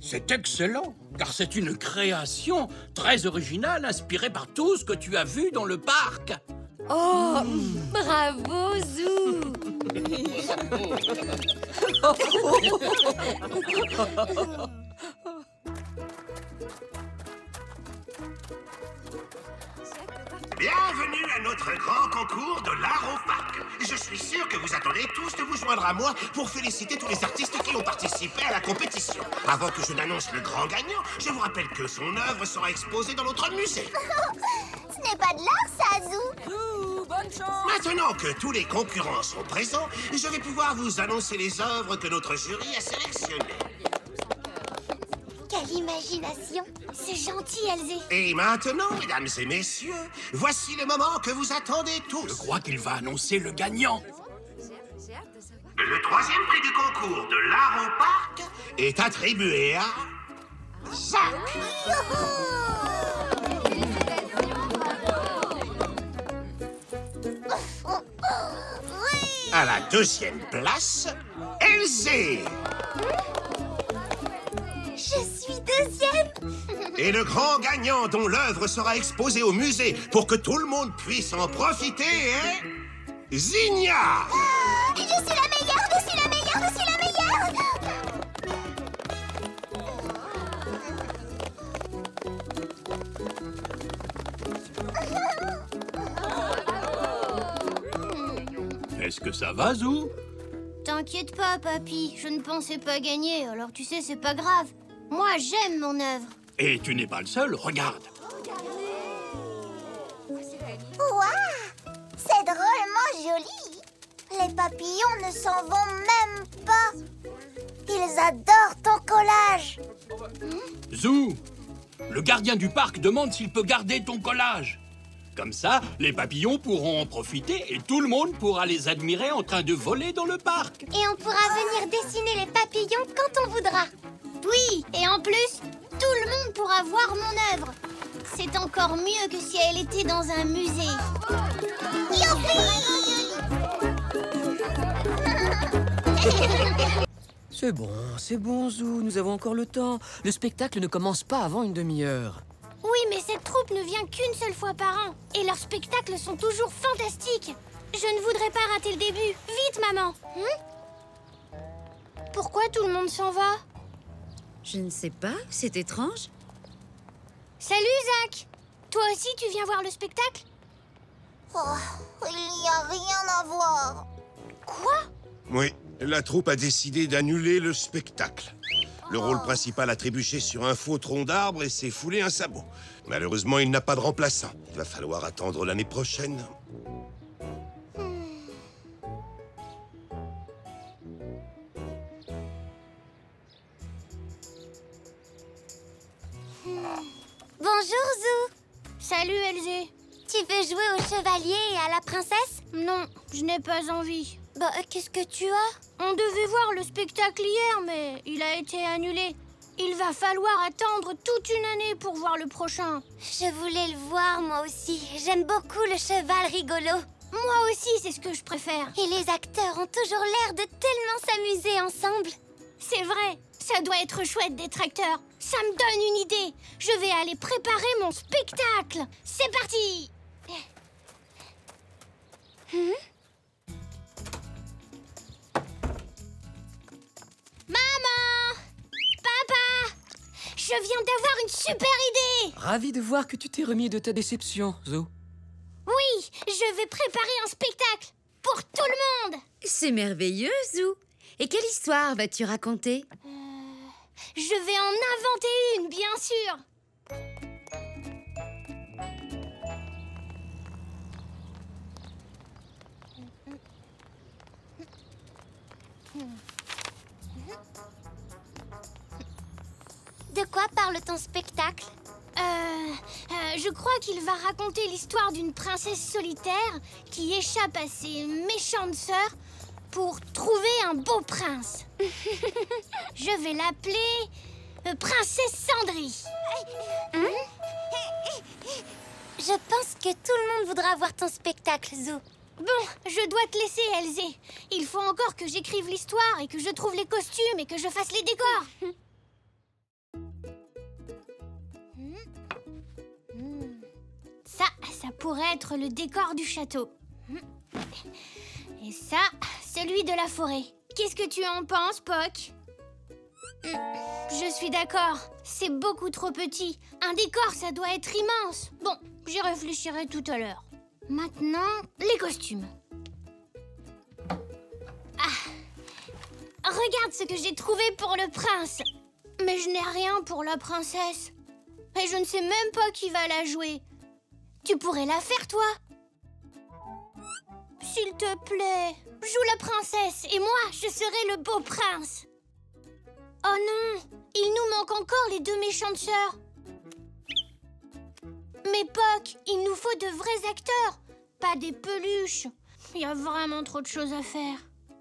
C'est excellent, car c'est une création très originale inspirée par tout ce que tu as vu dans le parc. Oh, bravo, Zou. Bienvenue à notre grand concours de l'art au parc. Je suis sûr que vous attendez tous de vous joindre à moi pour féliciter tous les artistes qui ont participé à la compétition. Avant que je n'annonce le grand gagnant, je vous rappelle que son œuvre sera exposée dans notre musée. Ce n'est pas de l'art, ça, Zou. Bonne chance. Maintenant que tous les concurrents sont présents, je vais pouvoir vous annoncer les œuvres que notre jury a sélectionnées. Quelle imagination. C'est gentil, Elzé. Et maintenant, mesdames et messieurs, voici le moment que vous attendez tous. Je crois qu'il va annoncer le gagnant. Le troisième prix du concours de l'art au parc est attribué à Jacques. À la deuxième place, Elzé. Je suis deuxième. Et le grand gagnant dont l'œuvre sera exposée au musée pour que tout le monde puisse en profiter est... Zinnia. Je suis la meilleure, je suis la meilleure, je suis la meilleure. Est-ce que ça va, Zou? T'inquiète pas, papy. Je ne pensais pas gagner, alors tu sais, c'est pas grave. Moi, j'aime mon œuvre. Et tu n'es pas le seul, regarde. Waouh, c'est drôlement joli. Les papillons ne s'en vont même pas. Ils adorent ton collage. Zou, le gardien du parc demande s'il peut garder ton collage. Comme ça, les papillons pourront en profiter et tout le monde pourra les admirer en train de voler dans le parc. Et on pourra venir dessiner les papillons quand on voudra. Oui, et en plus, tout le monde pourra voir mon œuvre. C'est encore mieux que si elle était dans un musée. C'est bon, Zou, nous avons encore le temps. Le spectacle ne commence pas avant une demi-heure. Oui, mais cette troupe ne vient qu'une seule fois par an. Et leurs spectacles sont toujours fantastiques. Je ne voudrais pas rater le début. Vite, maman. Pourquoi tout le monde s'en va? Je ne sais pas, c'est étrange. Salut, Zach. Toi aussi, tu viens voir le spectacle? Oh, il n'y a rien à voir. Quoi? Oui, la troupe a décidé d'annuler le spectacle. Le rôle principal a trébuché sur un faux tronc d'arbre et s'est foulé un sabot. Malheureusement, il n'a pas de remplaçant. Il va falloir attendre l'année prochaine. Bonjour, Zou. Salut, Elzé. Tu veux jouer au chevalier et à la princesse? Non, je n'ai pas envie. Bah, qu'est-ce que tu as? On devait voir le spectacle hier, mais il a été annulé. Il va falloir attendre toute une année pour voir le prochain. Je voulais le voir, moi aussi. J'aime beaucoup le cheval rigolo. Moi aussi, c'est ce que je préfère. Et les acteurs ont toujours l'air de tellement s'amuser ensemble. C'est vrai, ça doit être chouette d'être acteur. Ça me donne une idée. Je vais aller préparer mon spectacle. C'est parti. Maman! Papa! Je viens d'avoir une super idée! Ravi de voir que tu t'es remis de ta déception, Zou. Oui, je vais préparer un spectacle pour tout le monde! C'est merveilleux, Zou. Et quelle histoire vas-tu raconter? Je vais en inventer une, bien sûr! De quoi parle ton spectacle? Je crois qu'il va raconter l'histoire d'une princesse solitaire qui échappe à ses méchantes sœurs pour trouver un beau prince. Je vais l'appeler Princesse Cendrille. Je pense que tout le monde voudra voir ton spectacle, Zou. Bon, je dois te laisser, Elzé. Il faut encore que j'écrive l'histoire et que je trouve les costumes et que je fasse les décors. Ça pourrait être le décor du château. Et ça, celui de la forêt. Qu'est-ce que tu en penses, Poc? Je suis d'accord. C'est beaucoup trop petit. Un décor, ça doit être immense. Bon, j'y réfléchirai tout à l'heure. Maintenant, les costumes. Regarde ce que j'ai trouvé pour le prince. Mais je n'ai rien pour la princesse. Et je ne sais même pas qui va la jouer. Tu pourrais la faire, toi? S'il te plaît, joue la princesse et moi, je serai le beau prince. Oh non, il nous manque encore les deux méchantes sœurs. Mais Poc, il nous faut de vrais acteurs, pas des peluches. Il y a vraiment trop de choses à faire.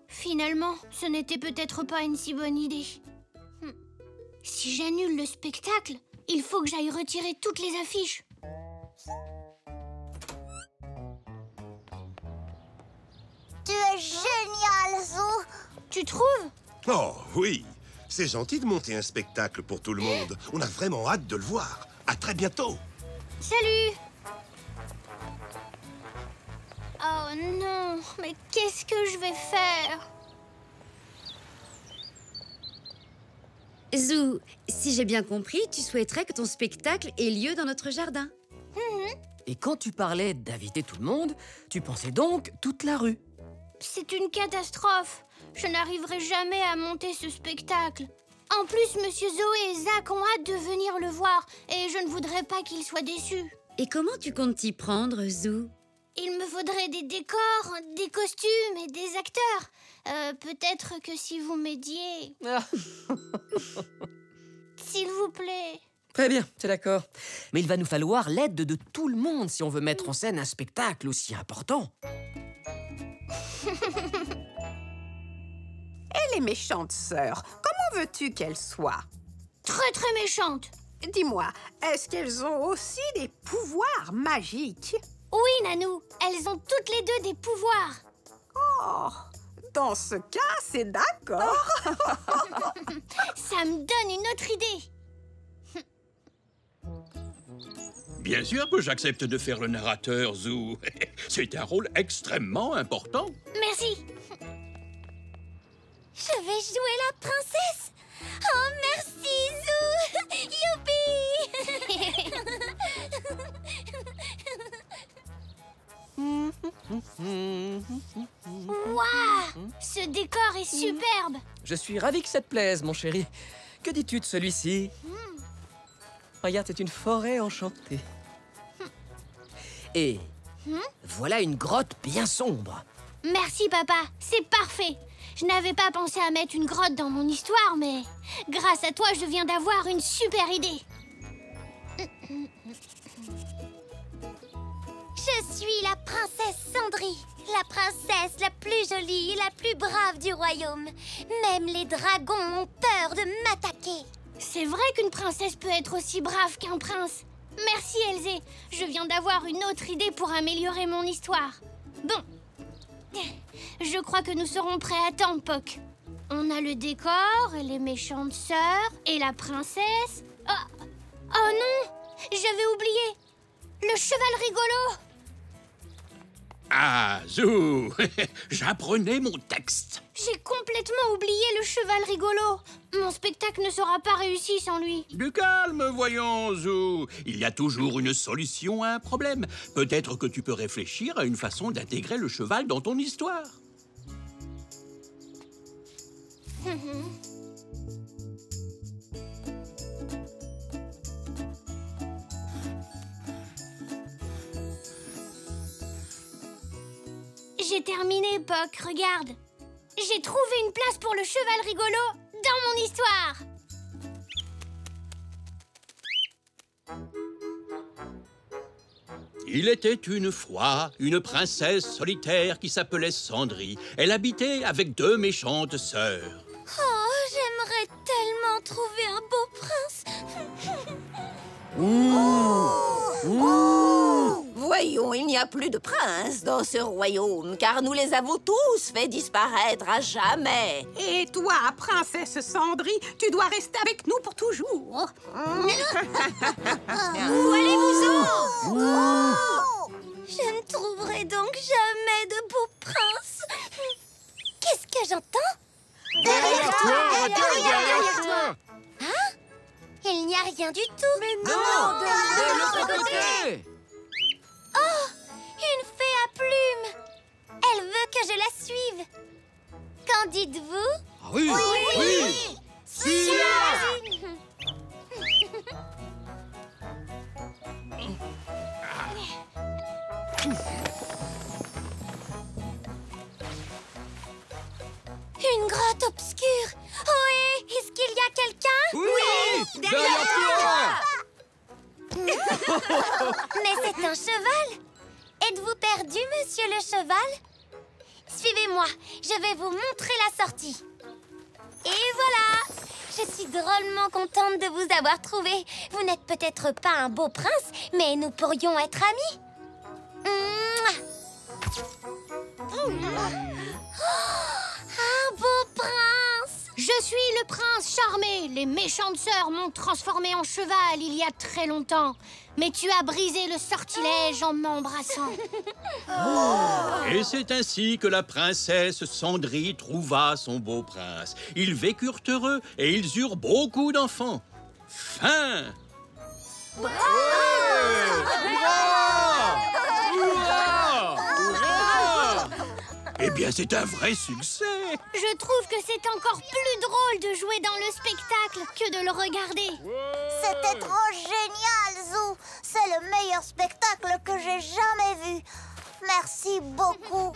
Finalement, ce n'était peut-être pas une si bonne idée. Si j'annule le spectacle, il faut que j'aille retirer toutes les affiches. Tu es génial, Zou. Tu trouves? Oh, oui. C'est gentil de monter un spectacle pour tout le monde. On a vraiment hâte de le voir. À très bientôt. Salut! Oh non, mais qu'est-ce que je vais faire? Zou, si j'ai bien compris, tu souhaiterais que ton spectacle ait lieu dans notre jardin. Et quand tu parlais d'inviter tout le monde, tu pensais donc toute la rue. C'est une catastrophe. Je n'arriverai jamais à monter ce spectacle. En plus, Monsieur Zoé et Zach ont hâte de venir le voir et je ne voudrais pas qu'ils soient déçus. Et comment tu comptes t'y prendre, Zou? Il me faudrait des décors, des costumes et des acteurs. Peut-être que si vous m'aidiez... S'il vous plaît. Très bien, c'est d'accord. Mais il va nous falloir l'aide de tout le monde si on veut mettre en scène un spectacle aussi important. Et les méchantes sœurs, comment veux-tu qu'elles soient? Très très méchante. Dis-moi, est-ce qu'elles ont aussi des pouvoirs magiques? Oui, Nanou, elles ont toutes les deux des pouvoirs. Oh, dans ce cas, c'est d'accord. Ça me donne une autre idée. Bien sûr que j'accepte de faire le narrateur, Zou. C'est un rôle extrêmement important. Merci. Je vais jouer la princesse. Oh, merci, Zou. Youpi. Je suis ravi que ça te plaise, mon chéri. Que dis-tu de celui-ci? Regarde, c'est une forêt enchantée. Et voilà une grotte bien sombre. Merci, papa. C'est parfait. Je n'avais pas pensé à mettre une grotte dans mon histoire, mais grâce à toi, je viens d'avoir une super idée. Je suis la princesse Cendrie, la princesse la plus jolie et la plus brave du royaume. Même les dragons ont peur de m'attaquer. C'est vrai qu'une princesse peut être aussi brave qu'un prince. Merci, Elzé. Je viens d'avoir une autre idée pour améliorer mon histoire. Bon, je crois que nous serons prêts à temps, Poc. On a le décor, et les méchantes sœurs, et la princesse. Oh non, j'avais oublié. Le cheval rigolo. Ah, Zou, j'apprenais mon texte. J'ai complètement oublié le cheval rigolo. Mon spectacle ne sera pas réussi sans lui. Du calme, voyons, Zou. Il y a toujours une solution à un problème. Peut-être que tu peux réfléchir à une façon d'intégrer le cheval dans ton histoire. J'ai terminé, Poc, regarde. J'ai trouvé une place pour le cheval rigolo dans mon histoire. Il était une fois une princesse solitaire qui s'appelait Cendrie. Elle habitait avec 2 méchantes sœurs. Oh, j'aimerais tellement trouver un beau prince. Voyons, il n'y a plus de princes dans ce royaume, car nous les avons tous fait disparaître à jamais. Et toi, princesse Cendrie, tu dois rester avec nous pour toujours. Où allez-vous-en? Je ne trouverai donc jamais de beau prince. Qu'est-ce que j'entends? Derrière toi, derrière toi. Hein? Il n'y a rien du tout. Mais non, de l'autre côté. Oh, une fée à plumes. Elle veut que je la suive. Qu'en dites-vous? Ah oui, oui. Une grotte obscure. Ohé, est-ce qu'il y a quelqu'un? Oui, derrière toi. Mais c'est un cheval. Êtes-vous perdu, monsieur le cheval? Suivez-moi, je vais vous montrer la sortie. Et voilà! Je suis drôlement contente de vous avoir trouvé. Vous n'êtes peut-être pas un beau prince, mais nous pourrions être amis. Un beau prince! Je suis le prince charmé. Les méchantes sœurs m'ont transformé en cheval il y a très longtemps. Mais tu as brisé le sortilège en m'embrassant. Et c'est ainsi que la princesse Cendrie trouva son beau prince. Ils vécurent heureux et ils eurent beaucoup d'enfants. Fin. Eh bien, c'est un vrai succès. Je trouve que c'est encore plus drôle de jouer dans le spectacle que de le regarder. C'était trop génial, Zou. C'est le meilleur spectacle que j'ai jamais vu. Merci beaucoup.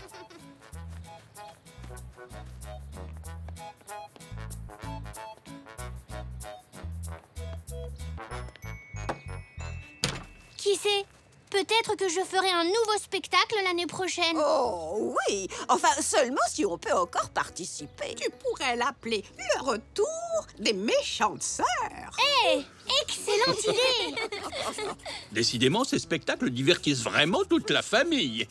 Qui sait? Peut-être que je ferai un nouveau spectacle l'année prochaine. Oh oui, enfin seulement si on peut encore participer. Tu pourrais l'appeler le retour des méchantes sœurs. Hé, excellente idée. Décidément, ces spectacles divertissent vraiment toute la famille.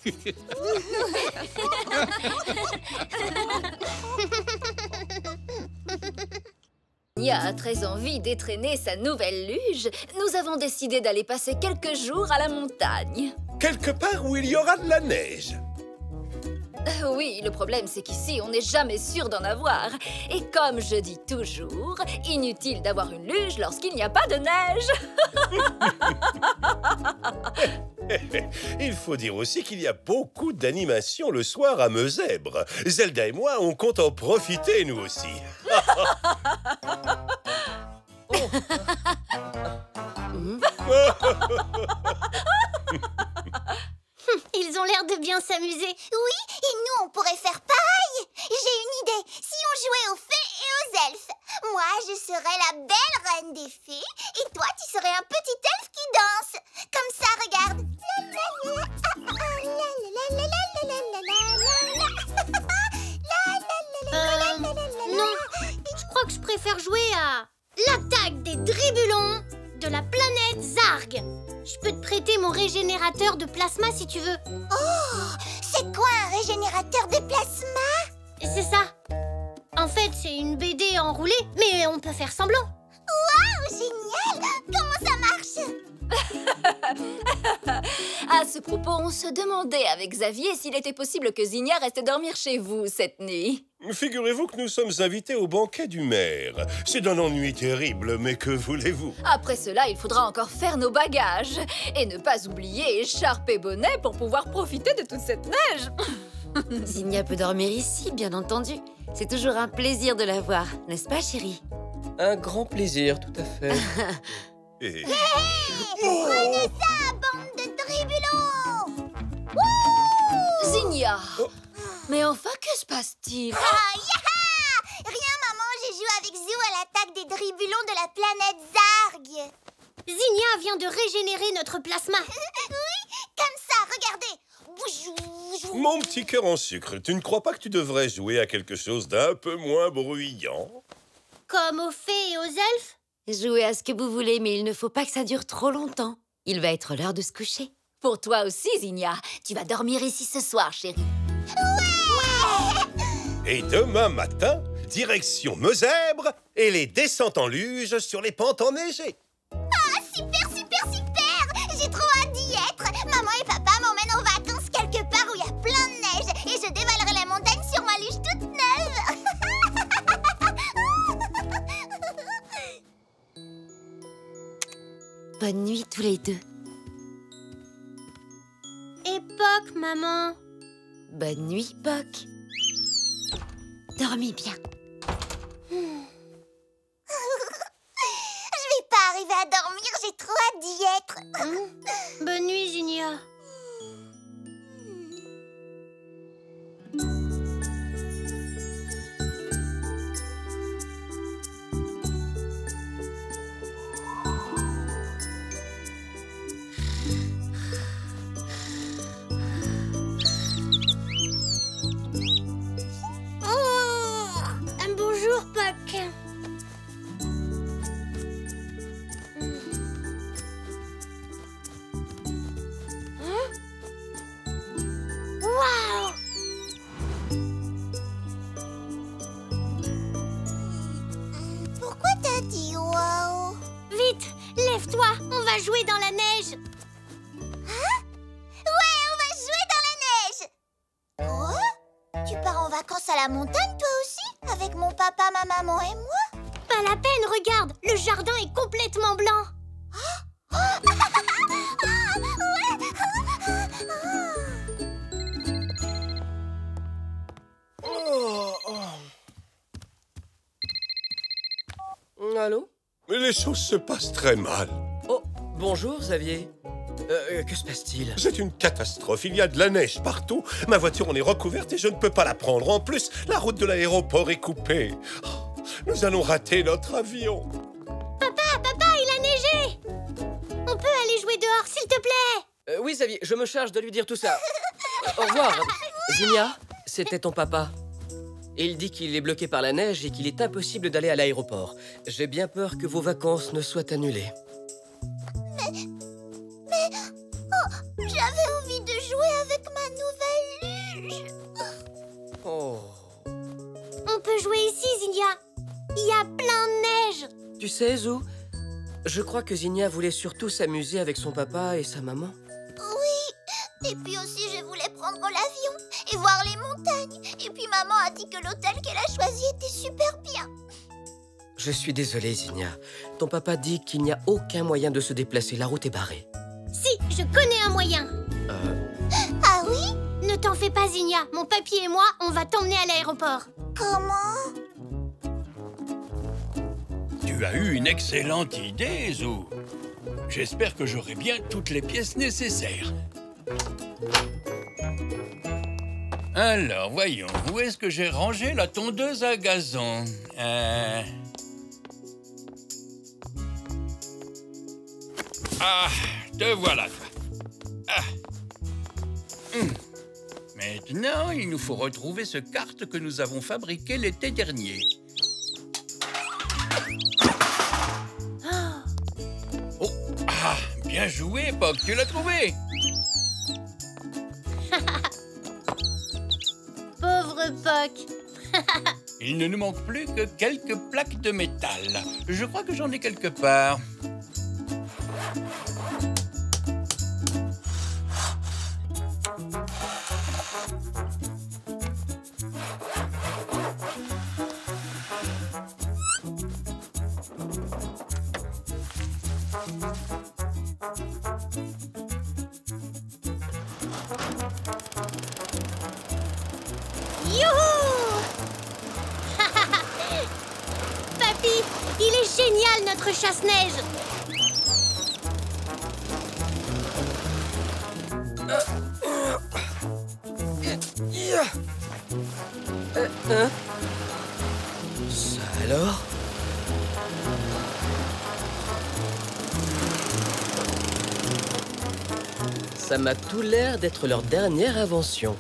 Nia a très envie d'étraîner sa nouvelle luge. Nous avons décidé d'aller passer quelques jours à la montagne. Quelque part où il y aura de la neige. Oui, le problème c'est qu'ici, on n'est jamais sûr d'en avoir. Et comme je dis toujours, inutile d'avoir une luge lorsqu'il n'y a pas de neige. Il faut dire aussi qu'il y a beaucoup d'animations le soir à Mezèbre. Zelda et moi, on compte en profiter, nous aussi. Ils ont l'air de bien s'amuser. Oui, et nous, on pourrait faire pareil. J'ai une idée. Si on jouait aux fées et aux elfes. Moi, je serais la belle reine des fées. Et toi, tu serais un petit elfe qui danse. Comme ça, regarde. Non, je crois que je préfère jouer à l'attaque des dribulons de la planète Zarg. Je peux te prêter mon régénérateur de plasma si tu veux. Oh, c'est quoi un régénérateur de plasma? C'est ça. En fait, c'est une BD enroulée, mais on peut faire semblant. Waouh, génial! Comment ça marche? À ce propos, on se demandait avec Xavier s'il était possible que Zinnia reste dormir chez vous cette nuit. Figurez-vous que nous sommes invités au banquet du maire. C'est d'un ennui terrible, mais que voulez-vous? Après cela, il faudra encore faire nos bagages. Et ne pas oublier écharpe et bonnet pour pouvoir profiter de toute cette neige. Zinnia peut dormir ici, bien entendu. C'est toujours un plaisir de la voir, n'est-ce pas, chérie? Un grand plaisir, tout à fait. Et... Prenez ça, bande de dribulons! Zinnia! Mais enfin, que se passe-t-il? Ah, yaha! Rien, maman, j'ai joué avec Zou à l'attaque des dribulons de la planète Zarg. Zinnia vient de régénérer notre plasma. Oui, comme ça, regardez. Bouchou. Mon petit cœur en sucre, tu ne crois pas que tu devrais jouer à quelque chose d'un peu moins bruyant? Comme aux fées et aux elfes? Jouez à ce que vous voulez, mais il ne faut pas que ça dure trop longtemps. Il va être l'heure de se coucher. Pour toi aussi, Zinnia. Tu vas dormir ici ce soir, chérie. Et demain matin, direction Mezèbre et les descentes en luge sur les pentes enneigées. Ah, super, super, super! J'ai trop hâte d'y être. Maman et papa m'emmènent en vacances quelque part où il y a plein de neige et je dévalerai la montagne sur ma luge toute neuve. Bonne nuit tous les deux. Et Poc, maman. Bonne nuit, Poc. Dormez bien. Je vais pas arriver à dormir, j'ai trop hâte d'y être. Bonne nuit, Zinnia. Bonjour, Poc. Waouh! Pourquoi t'as dit waouh? Vite, lève-toi, on va jouer dans la neige. Hein? Ouais, on va jouer dans la neige. Quoi? Tu pars en vacances à la montagne, toi aussi? Avec mon papa, ma maman et moi? Pas la peine, regarde, le jardin est complètement blanc. Allô? Mais les choses se passent très mal. Oh, bonjour, Xavier. Que se passe-t-il? C'est une catastrophe, il y a de la neige partout. Ma voiture en est recouverte et je ne peux pas la prendre. En plus, la route de l'aéroport est coupée. Oh, nous allons rater notre avion. Papa, il a neigé. On peut aller jouer dehors, s'il te plaît? Oui, Xavier, je me charge de lui dire tout ça. Au revoir. Zinnia, c'était ton papa. Il dit qu'il est bloqué par la neige et qu'il est impossible d'aller à l'aéroport. J'ai bien peur que vos vacances ne soient annulées. Mais... Oh, j'avais envie de jouer avec ma nouvelle luge. Oh. On peut jouer ici, Zinnia. Il y a plein de neige. Tu sais, Zou, je crois que Zinnia voulait surtout s'amuser avec son papa et sa maman. Oui, et puis aussi je voulais prendre l'avion et voir les montagnes. Et puis maman a dit que l'hôtel qu'elle a choisi était super bien. Je suis désolé, Zinnia. Ton papa dit qu'il n'y a aucun moyen de se déplacer. La route est barrée. Si, je connais un moyen. Ah oui? Ne t'en fais pas, Zinnia. Mon papy et moi, on va t'emmener à l'aéroport. Comment? Tu as eu une excellente idée, Zou. J'espère que j'aurai bien toutes les pièces nécessaires. Alors, voyons, où est-ce que j'ai rangé la tondeuse à gazon? Ah, te voilà, toi. Maintenant, il nous faut retrouver ce kart que nous avons fabriqué l'été dernier. Oh, ah, bien joué, Puck, tu l'as trouvé. Pauvre Puck. Il ne nous manque plus que quelques plaques de métal. Je crois que j'en ai quelque part. Youhou! Papy, il est génial notre chasse-neige. Ça alors? Ça m'a tout l'air d'être leur dernière invention.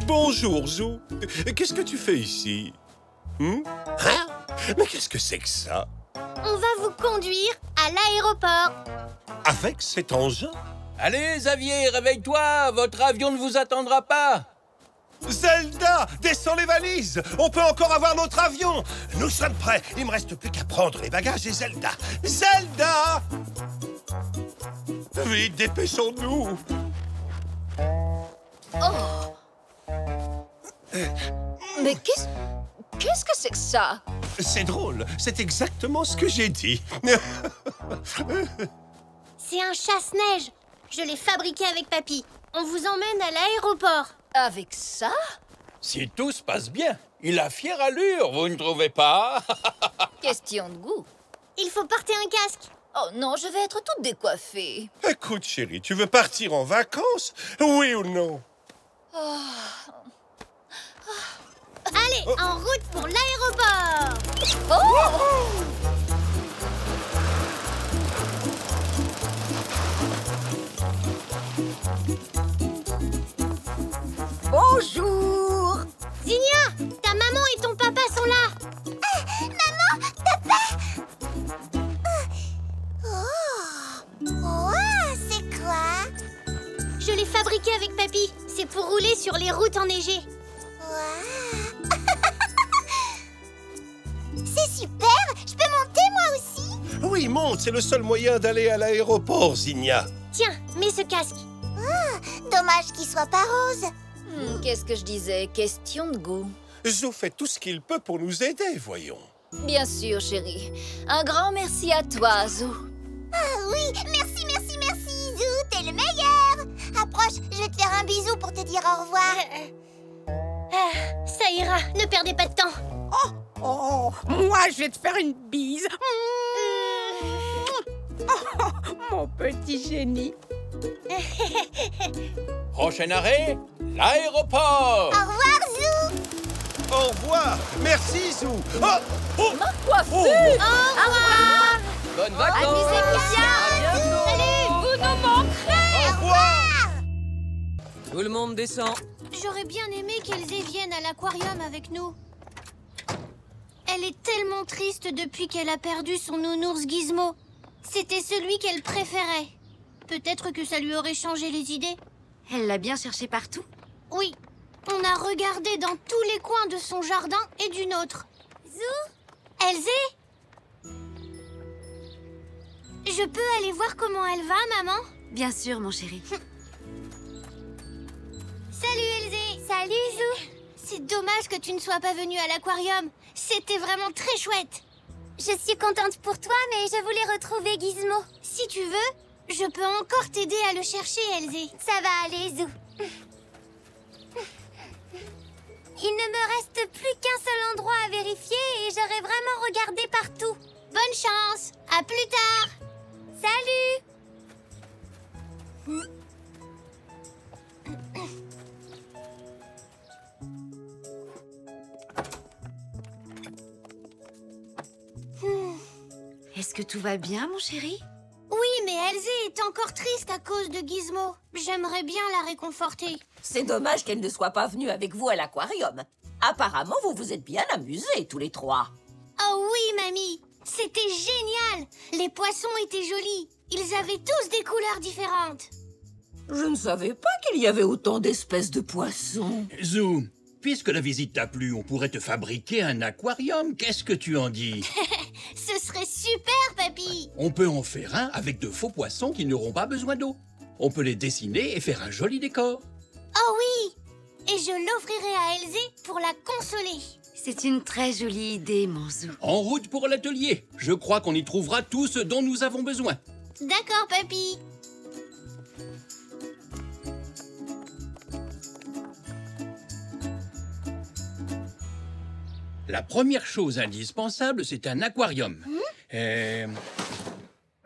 Bonjour, Zou. Qu'est-ce que tu fais ici? Hein? Mais qu'est-ce que c'est que ça? On va vous conduire à l'aéroport. Avec cet engin? Allez, Xavier, réveille-toi. Votre avion ne vous attendra pas. Zelda, descends les valises. On peut encore avoir notre avion. Nous sommes prêts. Il me reste plus qu'à prendre les bagages et Zelda. Zelda! Vite, dépêchons-nous. Oh! Mais qu'est-ce que c'est que ça? C'est drôle. C'est exactement ce que j'ai dit. C'est un chasse-neige. Je l'ai fabriqué avec Papy. On vous emmène à l'aéroport. Avec ça? Si tout se passe bien, il a fière allure, vous ne trouvez pas? Question de goût. Il faut porter un casque. Oh non, je vais être toute décoiffée. Écoute, chérie, tu veux partir en vacances? Oui ou non? Allez, en route pour l'aéroport. Bonjour! Zinnia, ta maman et ton papa sont là. Maman, papa. Oh, c'est quoi? Je l'ai fabriqué avec Papy. C'est pour rouler sur les routes enneigées. Wow. C'est super. Je peux monter moi aussi? Oui, monte. C'est le seul moyen d'aller à l'aéroport, Zinnia. Tiens, mets ce casque. Dommage qu'il soit pas rose. Qu'est-ce que je disais? Question de goût. Zou fait tout ce qu'il peut pour nous aider, voyons. Bien sûr, chérie. Un grand merci à toi, Zou. Ah oui, merci, merci, merci, Zou. T'es le meilleur. Approche, je vais te faire un bisou pour te dire au revoir. Ça ira, ne perdez pas de temps. Oh, moi, je vais te faire une bise. Oh, mon petit génie. Prochain arrêt, l'aéroport. Au revoir, Zou. Au revoir. Merci, Zou. Oh, Ma coiffure! Au revoir. Bonnes vacances! Amusez-vous bien! À bientôt! Salut, vous nous manquerez. au revoir. Tout le monde descend. J'aurais bien aimé qu'Elzé vienne à l'aquarium avec nous. Elle est tellement triste depuis qu'elle a perdu son nounours Gizmo. C'était celui qu'elle préférait. Peut-être que ça lui aurait changé les idées. Elle l'a bien cherché partout. Oui, on a regardé dans tous les coins de son jardin et du nôtre. Zou? Elzé? Je peux aller voir comment elle va, maman? Bien sûr, mon chéri. Salut, Elzé. Salut, Zou. C'est dommage que tu ne sois pas venue à l'aquarium. C'était vraiment très chouette. Je suis contente pour toi, mais je voulais retrouver Gizmo. Si tu veux, je peux encore t'aider à le chercher, Elsie. Ça va aller, Zou. Il ne me reste plus qu'un seul endroit à vérifier et j'aurai vraiment regardé partout. Bonne chance. À plus tard. Salut. Est-ce que tout va bien, mon chéri? Oui, mais Elsie est encore triste à cause de Gizmo. J'aimerais bien la réconforter. C'est dommage qu'elle ne soit pas venue avec vous à l'aquarium. Apparemment, vous vous êtes bien amusés, tous les trois. Oh oui, mamie. C'était génial. Les poissons étaient jolis. Ils avaient tous des couleurs différentes. Je ne savais pas qu'il y avait autant d'espèces de poissons. Zou, puisque la visite t'a plu, on pourrait te fabriquer un aquarium. Qu'est-ce que tu en dis? Ce serait super, papy. On peut en faire un avec de faux poissons qui n'auront pas besoin d'eau. On peut les dessiner et faire un joli décor. Oh oui. Et je l'offrirai à Elsie pour la consoler. C'est une très jolie idée, mon Zou. En route pour l'atelier. Je crois qu'on y trouvera tout ce dont nous avons besoin. D'accord, papy. La première chose indispensable, c'est un aquarium.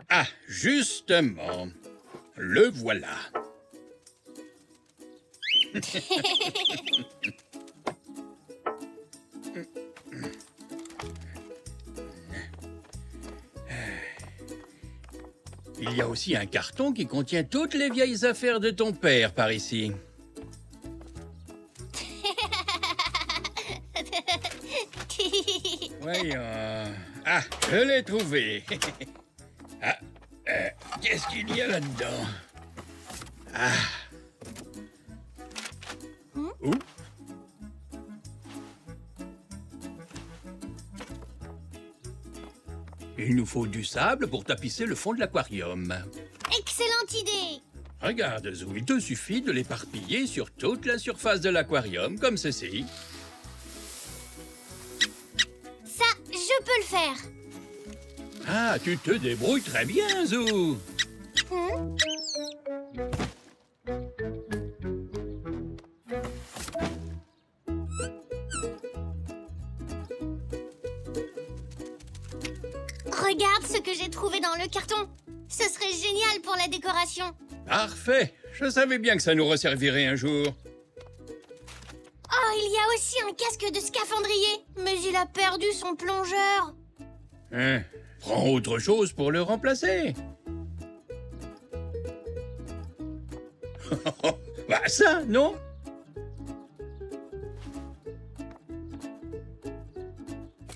Ah, justement. Le voilà. Il y a aussi un carton qui contient toutes les vieilles affaires de ton père par ici. Voyons. Ah, je l'ai trouvé. Ah, qu'est-ce qu'il y a là-dedans? Ah. Où? Il nous faut du sable pour tapisser le fond de l'aquarium. Excellente idée. Regarde, Zou, il te suffit de l'éparpiller sur toute la surface de l'aquarium, comme ceci. Ça, je peux le faire. Ah, tu te débrouilles très bien, Zou. Regarde ce que j'ai trouvé dans le carton. Ce serait génial pour la décoration. Parfait. Je savais bien que ça nous resservirait un jour. Oh, il y a aussi un casque de scaphandrier. Mais il a perdu son plongeur. Hein? Prends autre chose pour le remplacer. Bah ça, non?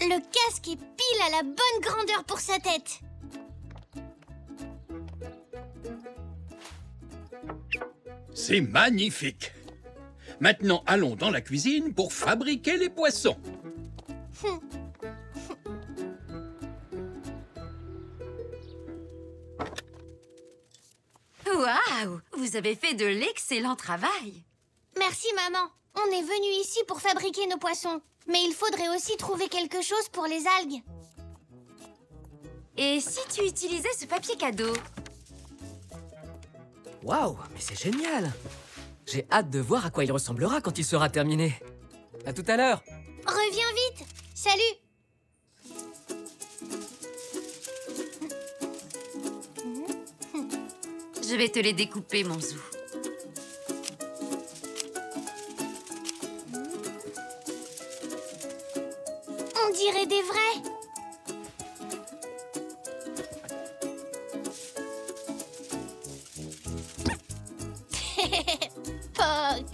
Le casque est pile à la bonne grandeur pour sa tête. C'est magnifique. Maintenant, allons dans la cuisine pour fabriquer les poissons. Waouh! Vous avez fait de l'excellent travail. Merci, maman. On est venu ici pour fabriquer nos poissons. Mais il faudrait aussi trouver quelque chose pour les algues. Et si tu utilisais ce papier cadeau? Waouh, mais c'est génial. J'ai hâte de voir à quoi il ressemblera quand il sera terminé. À tout à l'heure. Reviens vite. Salut. Je vais te les découper, mon Zou. On dirait des vrais. Poc.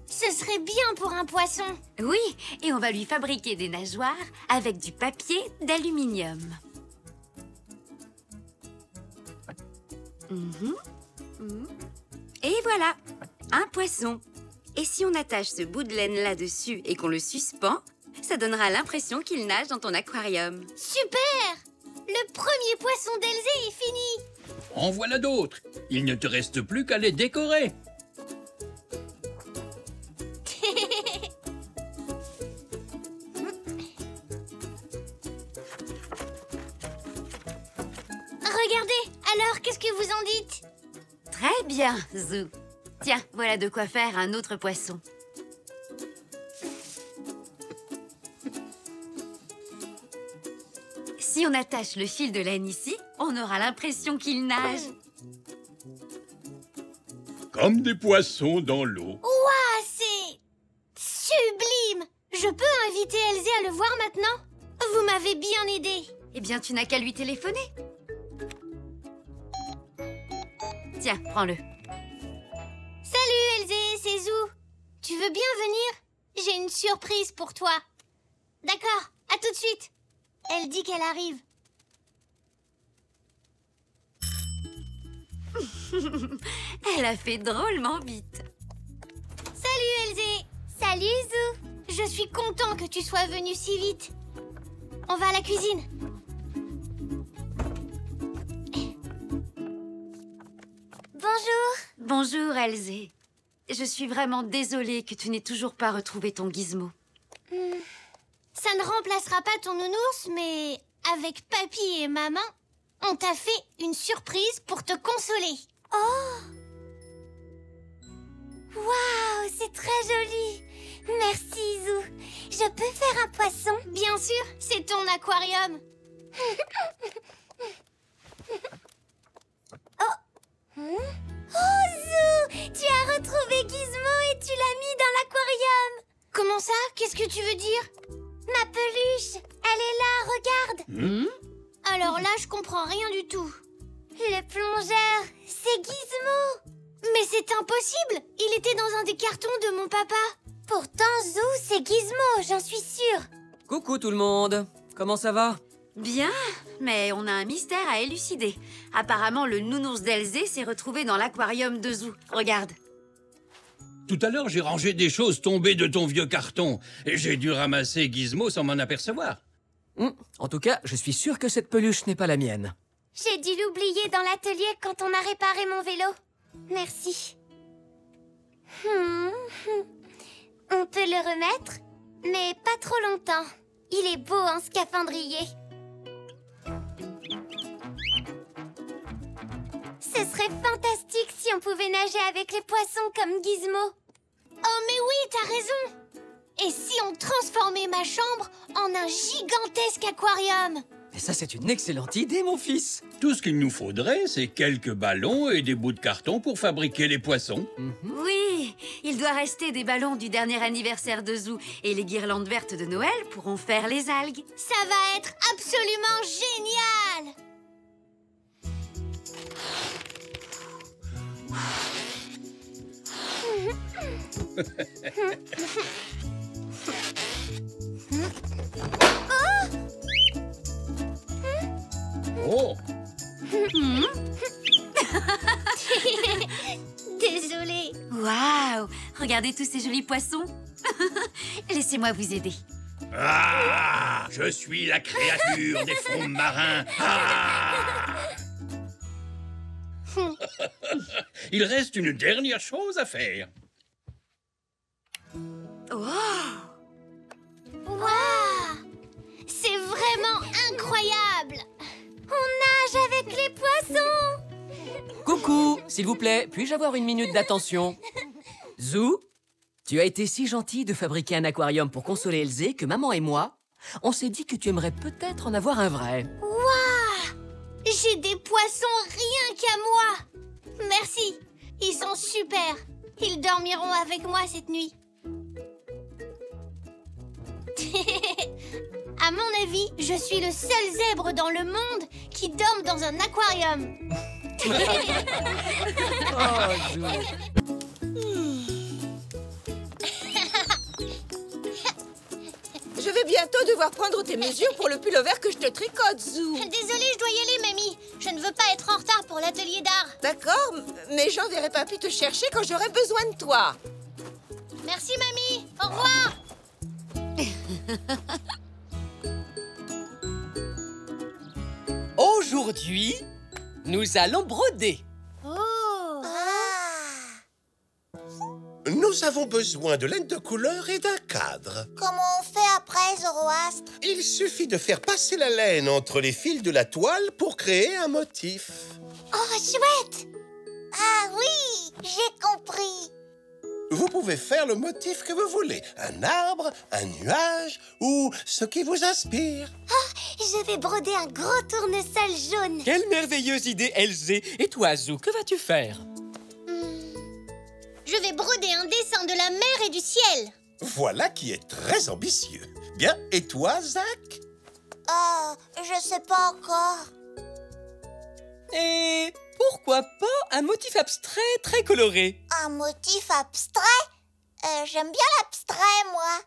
Ce serait bien pour un poisson. Oui, et on va lui fabriquer des nageoires avec du papier d'aluminium. Et voilà, un poisson. Et si on attache ce bout de laine là-dessus et qu'on le suspend, ça donnera l'impression qu'il nage dans ton aquarium. Super! Le premier poisson d'Elsie est fini. En voilà d'autres. Il ne te reste plus qu'à les décorer. Alors, qu'est-ce que vous en dites? Très bien, Zou. Tiens, voilà de quoi faire un autre poisson. Si on attache le fil de laine ici, on aura l'impression qu'il nage. Comme des poissons dans l'eau. Ouah, c'est sublime! Je peux inviter Elzé à le voir maintenant? Vous m'avez bien aidé. Eh bien, tu n'as qu'à lui téléphoner. Tiens, prends-le. Salut Elzé, c'est Zou. Tu veux bien venir? J'ai une surprise pour toi. D'accord, à tout de suite. Elle dit qu'elle arrive. Elle a fait drôlement vite. Salut Elzé. Salut Zou. Je suis content que tu sois venu si vite. On va à la cuisine. Bonjour. Bonjour, Elzé. Je suis vraiment désolée que tu n'aies toujours pas retrouvé ton gizmo. Ça ne remplacera pas ton nounours, mais avec papy et maman, on t'a fait une surprise pour te consoler. Oh! Waouh, c'est très joli. Merci, Zou. Je peux faire un poisson? Bien sûr, c'est ton aquarium. Oh, Zou, tu as retrouvé Gizmo et tu l'as mis dans l'aquarium. Comment ça? Qu'est-ce que tu veux dire? Ma peluche, elle est là, regarde. Alors là, je comprends rien du tout. Le plongeur, c'est Gizmo. Mais c'est impossible. Il était dans un des cartons de mon papa. Pourtant, Zou, c'est Gizmo, j'en suis sûre. Coucou tout le monde. Comment ça va? Bien, mais on a un mystère à élucider. Apparemment, le nounours d'Elzé s'est retrouvé dans l'aquarium de Zou. Regarde. Tout à l'heure, j'ai rangé des choses tombées de ton vieux carton. Et j'ai dû ramasser Gizmo sans m'en apercevoir. En tout cas, je suis sûr que cette peluche n'est pas la mienne. J'ai dû l'oublier dans l'atelier quand on a réparé mon vélo. Merci. On peut le remettre, mais pas trop longtemps. Il est beau en scaphandrier. Ce serait fantastique si on pouvait nager avec les poissons comme Gizmo. Oh mais oui, t'as raison. Et si on transformait ma chambre en un gigantesque aquarium? Et ça, c'est une excellente idée, mon fils. Tout ce qu'il nous faudrait, c'est quelques ballons et des bouts de carton pour fabriquer les poissons. Oui, il doit rester des ballons du dernier anniversaire de Zou. Et les guirlandes vertes de Noël pourront faire les algues. Ça va être absolument génial! Oh! Désolée. Waouh! Regardez tous ces jolis poissons. Laissez-moi vous aider. Ah! Je suis la créature des fonds marins. Ah! Il reste une dernière chose à faire. Wow! Waouh! C'est vraiment incroyable! On nage avec les poissons! Coucou, s'il vous plaît, puis-je avoir une minute d'attention? Zou, tu as été si gentil de fabriquer un aquarium pour consoler Elzé que maman et moi, on s'est dit que tu aimerais peut-être en avoir un vrai. Waouh! J'ai des poissons rien qu'à moi! Merci, ils sont super. Ils dormiront avec moi cette nuit. À mon avis, je suis le seul zèbre dans le monde qui dorme dans un aquarium. Oh, Zou. Je vais bientôt devoir prendre tes mesures pour le pull-over que je te tricote, Zou. Désolée, je dois y aller, mamie. Je ne veux pas être en retard pour l'atelier d'art. D'accord, mais j'enverrai papy te chercher quand j'aurai besoin de toi. Merci, mamie. Au revoir. Aujourd'hui, nous allons broder. Oh! Nous avons besoin de laine de couleur et d'un cadre. Comment on fait après, Zoroastre? Il suffit de faire passer la laine entre les fils de la toile pour créer un motif. Oh, chouette! Ah oui, j'ai compris. Vous pouvez faire le motif que vous voulez. Un arbre, un nuage ou ce qui vous inspire. Je vais broder un gros tournesol jaune. Quelle merveilleuse idée, Elzé. Et toi, Zou, que vas-tu faire? Je vais broder un dessin de la mer et du ciel. Voilà qui est très ambitieux. Bien, et toi, Zach? Je sais pas encore. Et pourquoi pas un motif abstrait très coloré? Un motif abstrait? J'aime bien l'abstrait, moi.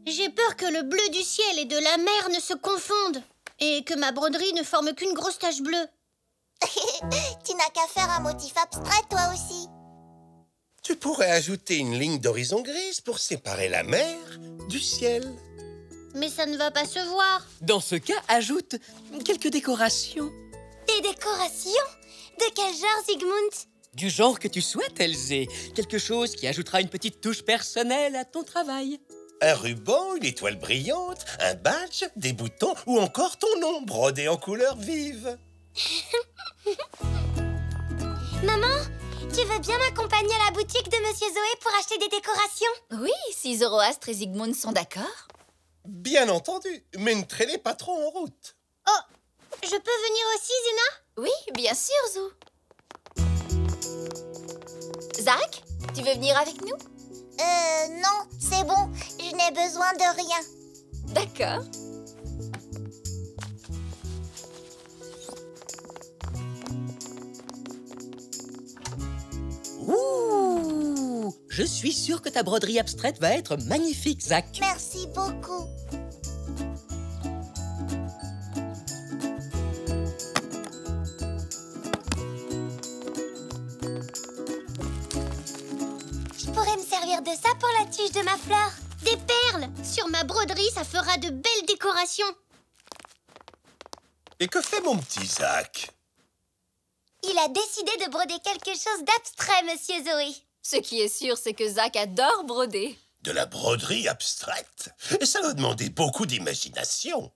J'ai peur que le bleu du ciel et de la mer ne se confondent et que ma broderie ne forme qu'une grosse tache bleue. Tu n'as qu'à faire un motif abstrait, toi aussi. Tu pourrais ajouter une ligne d'horizon grise pour séparer la mer du ciel. Mais ça ne va pas se voir. Dans ce cas, ajoute quelques décorations. Des décorations? De quel genre, Zygmunt? Du genre que tu souhaites, Elzé. Quelque chose qui ajoutera une petite touche personnelle à ton travail. Un ruban, une étoile brillante, un badge, des boutons ou encore ton nom brodé en couleurs vives. Maman, tu veux bien m'accompagner à la boutique de Monsieur Zoé pour acheter des décorations? Oui, si Zoroastre et Zygmunt sont d'accord. Bien entendu, mais ne traînez pas trop en route. Oh, je peux venir aussi, Zéna? Oui, bien sûr, Zou. Zach, tu veux venir avec nous? Non, c'est bon. Je n'ai besoin de rien. D'accord. Ouh! Je suis sûre que ta broderie abstraite va être magnifique, Zach. Merci beaucoup. Je pourrais me servir de ça pour la tige de ma fleur. Des perles! Sur ma broderie, ça fera de belles décorations. Et que fait mon petit Zach? Il a décidé de broder quelque chose d'abstrait, Monsieur Zoé. Ce qui est sûr, c'est que Zach adore broder. De la broderie abstraite? Et ça va demander beaucoup d'imagination.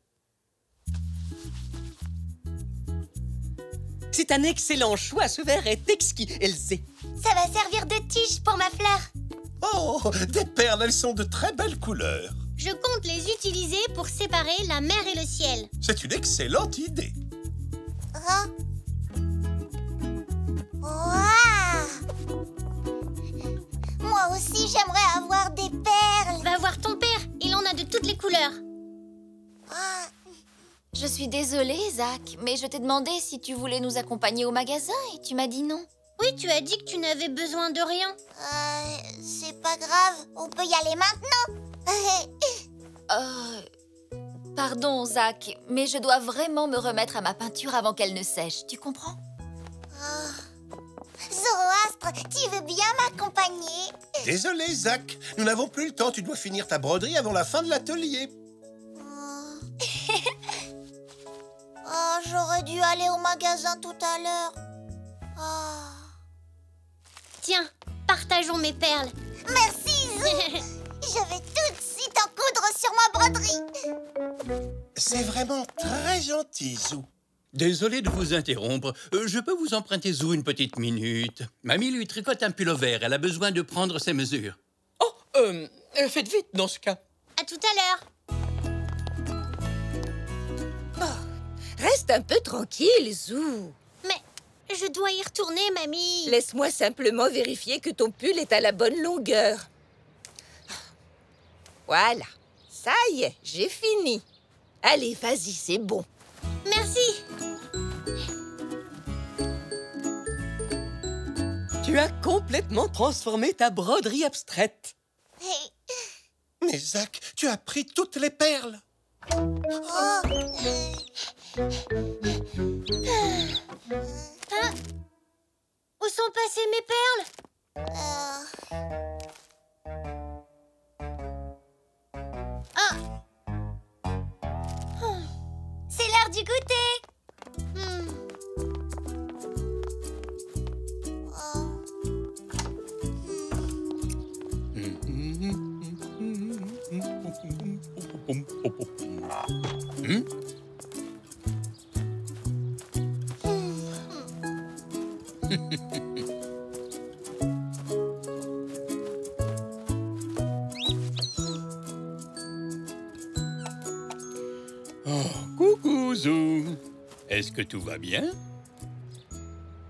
C'est un excellent choix. Ce verre est exquis, Elzé. Ça va servir de tige pour ma fleur. Oh, des perles, elles sont de très belles couleurs. Je compte les utiliser pour séparer la mer et le ciel. C'est une excellente idée. Waouh! Moi aussi, j'aimerais avoir des perles. Va voir ton père, il en a de toutes les couleurs. Je suis désolée, Zach, mais je t'ai demandé si tu voulais nous accompagner au magasin et tu m'as dit non. Oui, tu as dit que tu n'avais besoin de rien. C'est pas grave, on peut y aller maintenant. Pardon, Zach, mais je dois vraiment me remettre à ma peinture avant qu'elle ne sèche, tu comprends? Zoroastre, tu veux bien m'accompagner? Désolé, Zach. Nous n'avons plus le temps. Tu dois finir ta broderie avant la fin de l'atelier. J'aurais dû aller au magasin tout à l'heure. Tiens, partageons mes perles. Merci, Zou. Je vais tout de suite en coudre sur ma broderie. C'est vraiment très gentil, Zou. Désolé de vous interrompre. Je peux vous emprunter Zou une petite minute. Mamie lui tricote un pull-over. Elle a besoin de prendre ses mesures. Oh, faites vite dans ce cas. À tout à l'heure. Reste un peu tranquille, Zou. Mais je dois y retourner, mamie. Laisse-moi simplement vérifier que ton pull est à la bonne longueur. Voilà. Ça y est, j'ai fini. Allez, vas-y, c'est bon. Merci. Tu as complètement transformé ta broderie abstraite. Mais Zach, tu as pris toutes les perles. Où sont passées mes perles? Oh, coucou, Zou. Est-ce que tout va bien?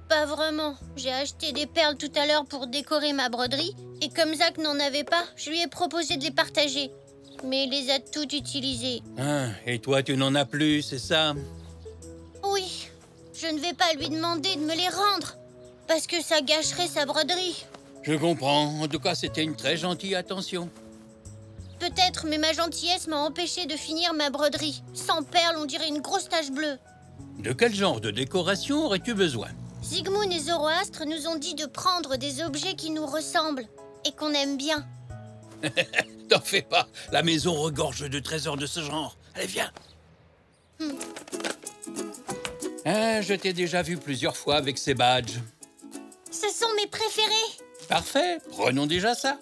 Pas vraiment. J'ai acheté des perles tout à l'heure pour décorer ma broderie. Et comme Zach n'en avait pas, je lui ai proposé de les partager. Mais il les a toutes utilisées. Ah, et toi, tu n'en as plus, c'est ça? Oui, je ne vais pas lui demander de me les rendre. Parce que ça gâcherait sa broderie. Je comprends. En tout cas, c'était une très gentille attention. Peut-être, mais ma gentillesse m'a empêché de finir ma broderie. Sans perles, on dirait une grosse tache bleue. De quel genre de décoration aurais-tu besoin? Zygmunt et Zoroastre nous ont dit de prendre des objets qui nous ressemblent et qu'on aime bien. T'en fais pas. La maison regorge de trésors de ce genre. Allez, viens. Ah, je t'ai déjà vu plusieurs fois avec ces badges. Ce sont mes préférés. Parfait. Prenons déjà ça.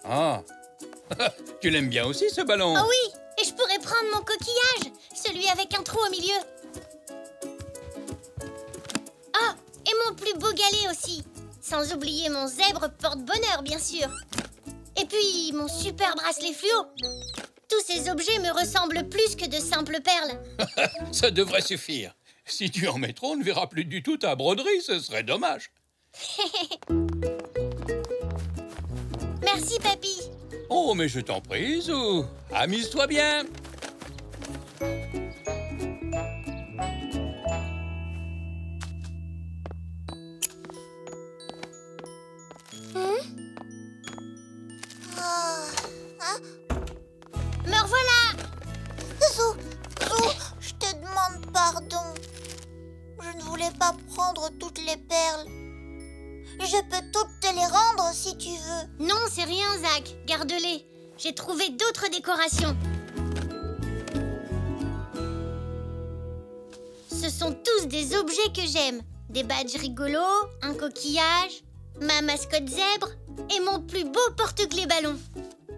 Ah. Tu l'aimes bien aussi, ce ballon? Oh oui, et je pourrais prendre mon coquillage, celui avec un trou au milieu. Ah, et mon plus beau galet aussi. Sans oublier mon zèbre porte-bonheur, bien sûr. Et puis, mon super bracelet fluo. Tous ces objets me ressemblent plus que de simples perles. Ça devrait suffire. Si tu en mets trop, on ne verra plus du tout ta broderie, ce serait dommage. Merci, papy. Oh, mais je t'en prie, Zou. Amuse-toi bien. Me revoilà. Zou, je te demande pardon. Je ne voulais pas prendre toutes les perles. Je peux toutes te les rendre si tu veux. Non, c'est rien, Zach. Garde-les. J'ai trouvé d'autres décorations. Ce sont tous des objets que j'aime. Des badges rigolos, un coquillage, ma mascotte zèbre et mon plus beau porte-clés ballon.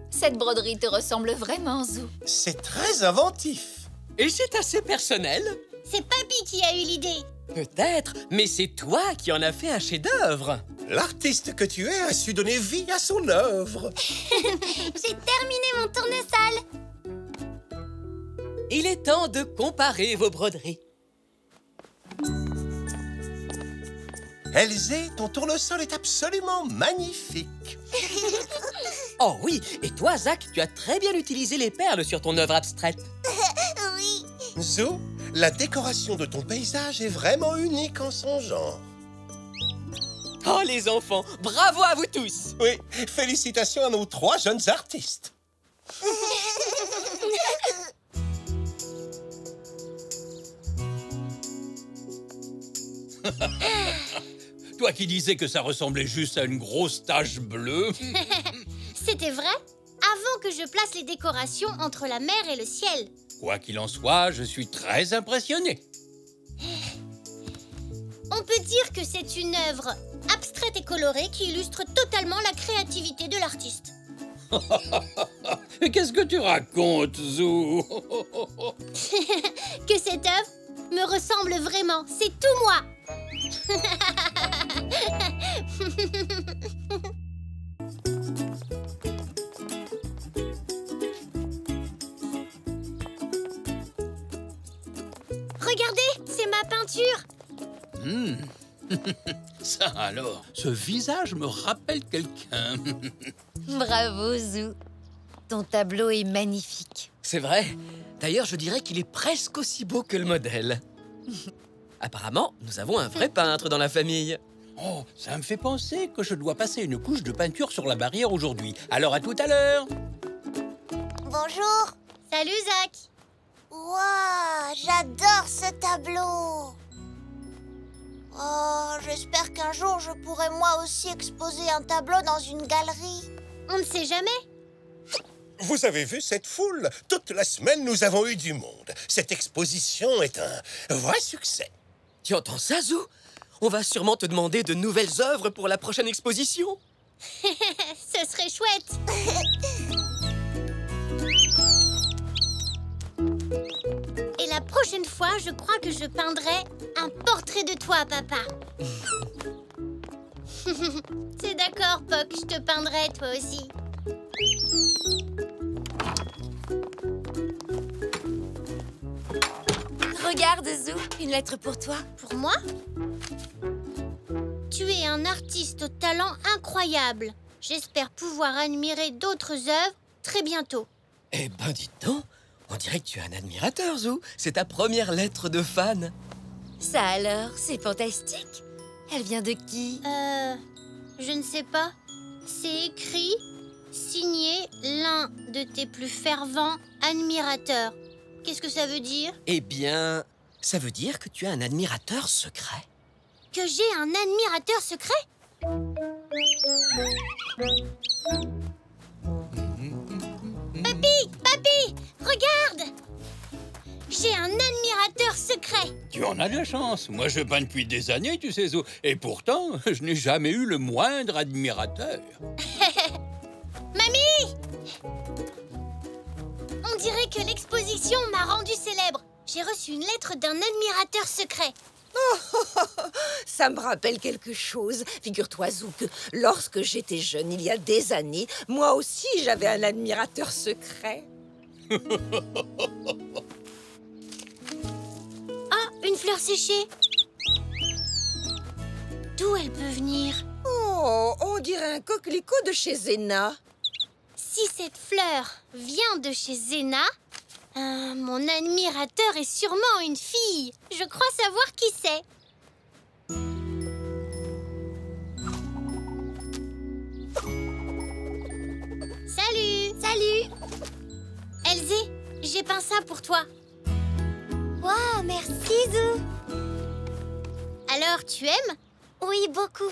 Cette broderie te ressemble vraiment, Zou. C'est très inventif. Et c'est assez personnel. C'est papy qui a eu l'idée. Peut-être, mais c'est toi qui en as fait un chef-d'œuvre. L'artiste que tu es a su donner vie à son œuvre. J'ai terminé mon tournesol. Il est temps de comparer vos broderies. Elzé, ton tournesol est absolument magnifique. Oh oui, et toi, Zach, tu as très bien utilisé les perles sur ton œuvre abstraite. Oui. Zou, la décoration de ton paysage est vraiment unique en son genre. Oh les enfants, bravo à vous tous. Oui, félicitations à nos 3 jeunes artistes. Toi qui disais que ça ressemblait juste à une grosse tache bleue. C'était vrai? Avant que je place les décorations entre la mer et le ciel. Quoi qu'il en soit, je suis très impressionné. On peut dire que c'est une œuvre abstraite et colorée qui illustre totalement la créativité de l'artiste. Mais qu'est-ce que tu racontes, Zou? Que cette œuvre me ressemble vraiment, c'est tout moi. Regardez, c'est ma peinture. Ça alors, ce visage me rappelle quelqu'un. Bravo, Zou. Ton tableau est magnifique. C'est vrai. D'ailleurs, je dirais qu'il est presque aussi beau que le modèle. Apparemment, nous avons un vrai peintre dans la famille. Oh, ça me fait penser que je dois passer une couche de peinture sur la barrière aujourd'hui. Alors à tout à l'heure. Bonjour. Salut, Zach. Waouh, j'adore ce tableau. Oh, j'espère qu'un jour je pourrai moi aussi exposer un tableau dans une galerie. On ne sait jamais. Vous avez vu cette foule? Toute la semaine, nous avons eu du monde. Cette exposition est un vrai succès. Tu entends ça, Zou? On va sûrement te demander de nouvelles œuvres pour la prochaine exposition. Ce serait chouette. prochaine fois, je crois que je peindrai un portrait de toi, papa. C'est d'accord, Poc, je te peindrai toi aussi. Regarde, Zou, une lettre pour toi. Pour moi? Tu es un artiste au talent incroyable. J'espère pouvoir admirer d'autres œuvres très bientôt. Eh ben, dites donc, on dirait que tu es un admirateur, Zou. C'est ta première lettre de fan. Ça alors, c'est fantastique. Elle vient de qui? Je ne sais pas. C'est écrit, signé l'un de tes plus fervents admirateurs. Qu'est-ce que ça veut dire? Eh bien, ça veut dire que tu as un admirateur secret. Que j'ai un admirateur secret? Papy, regarde! J'ai un admirateur secret. Tu en as de la chance. Moi, je peins depuis des années, tu sais, Zou. Et pourtant, je n'ai jamais eu le moindre admirateur. Mamie! On dirait que l'exposition m'a rendu célèbre. J'ai reçu une lettre d'un admirateur secret. Ça me rappelle quelque chose. Figure-toi, Zou, que lorsque j'étais jeune, il y a des années, moi aussi, j'avais un admirateur secret. Ah, une fleur séchée. D'où elle peut venir? Oh, on dirait un coquelicot de chez Zena. Si cette fleur vient de chez Zena, mon admirateur est sûrement une fille. Je crois savoir qui c'est. Salut. Elzé, j'ai peint ça pour toi. Waouh, merci, Zou. Alors, tu aimes? Oui, beaucoup.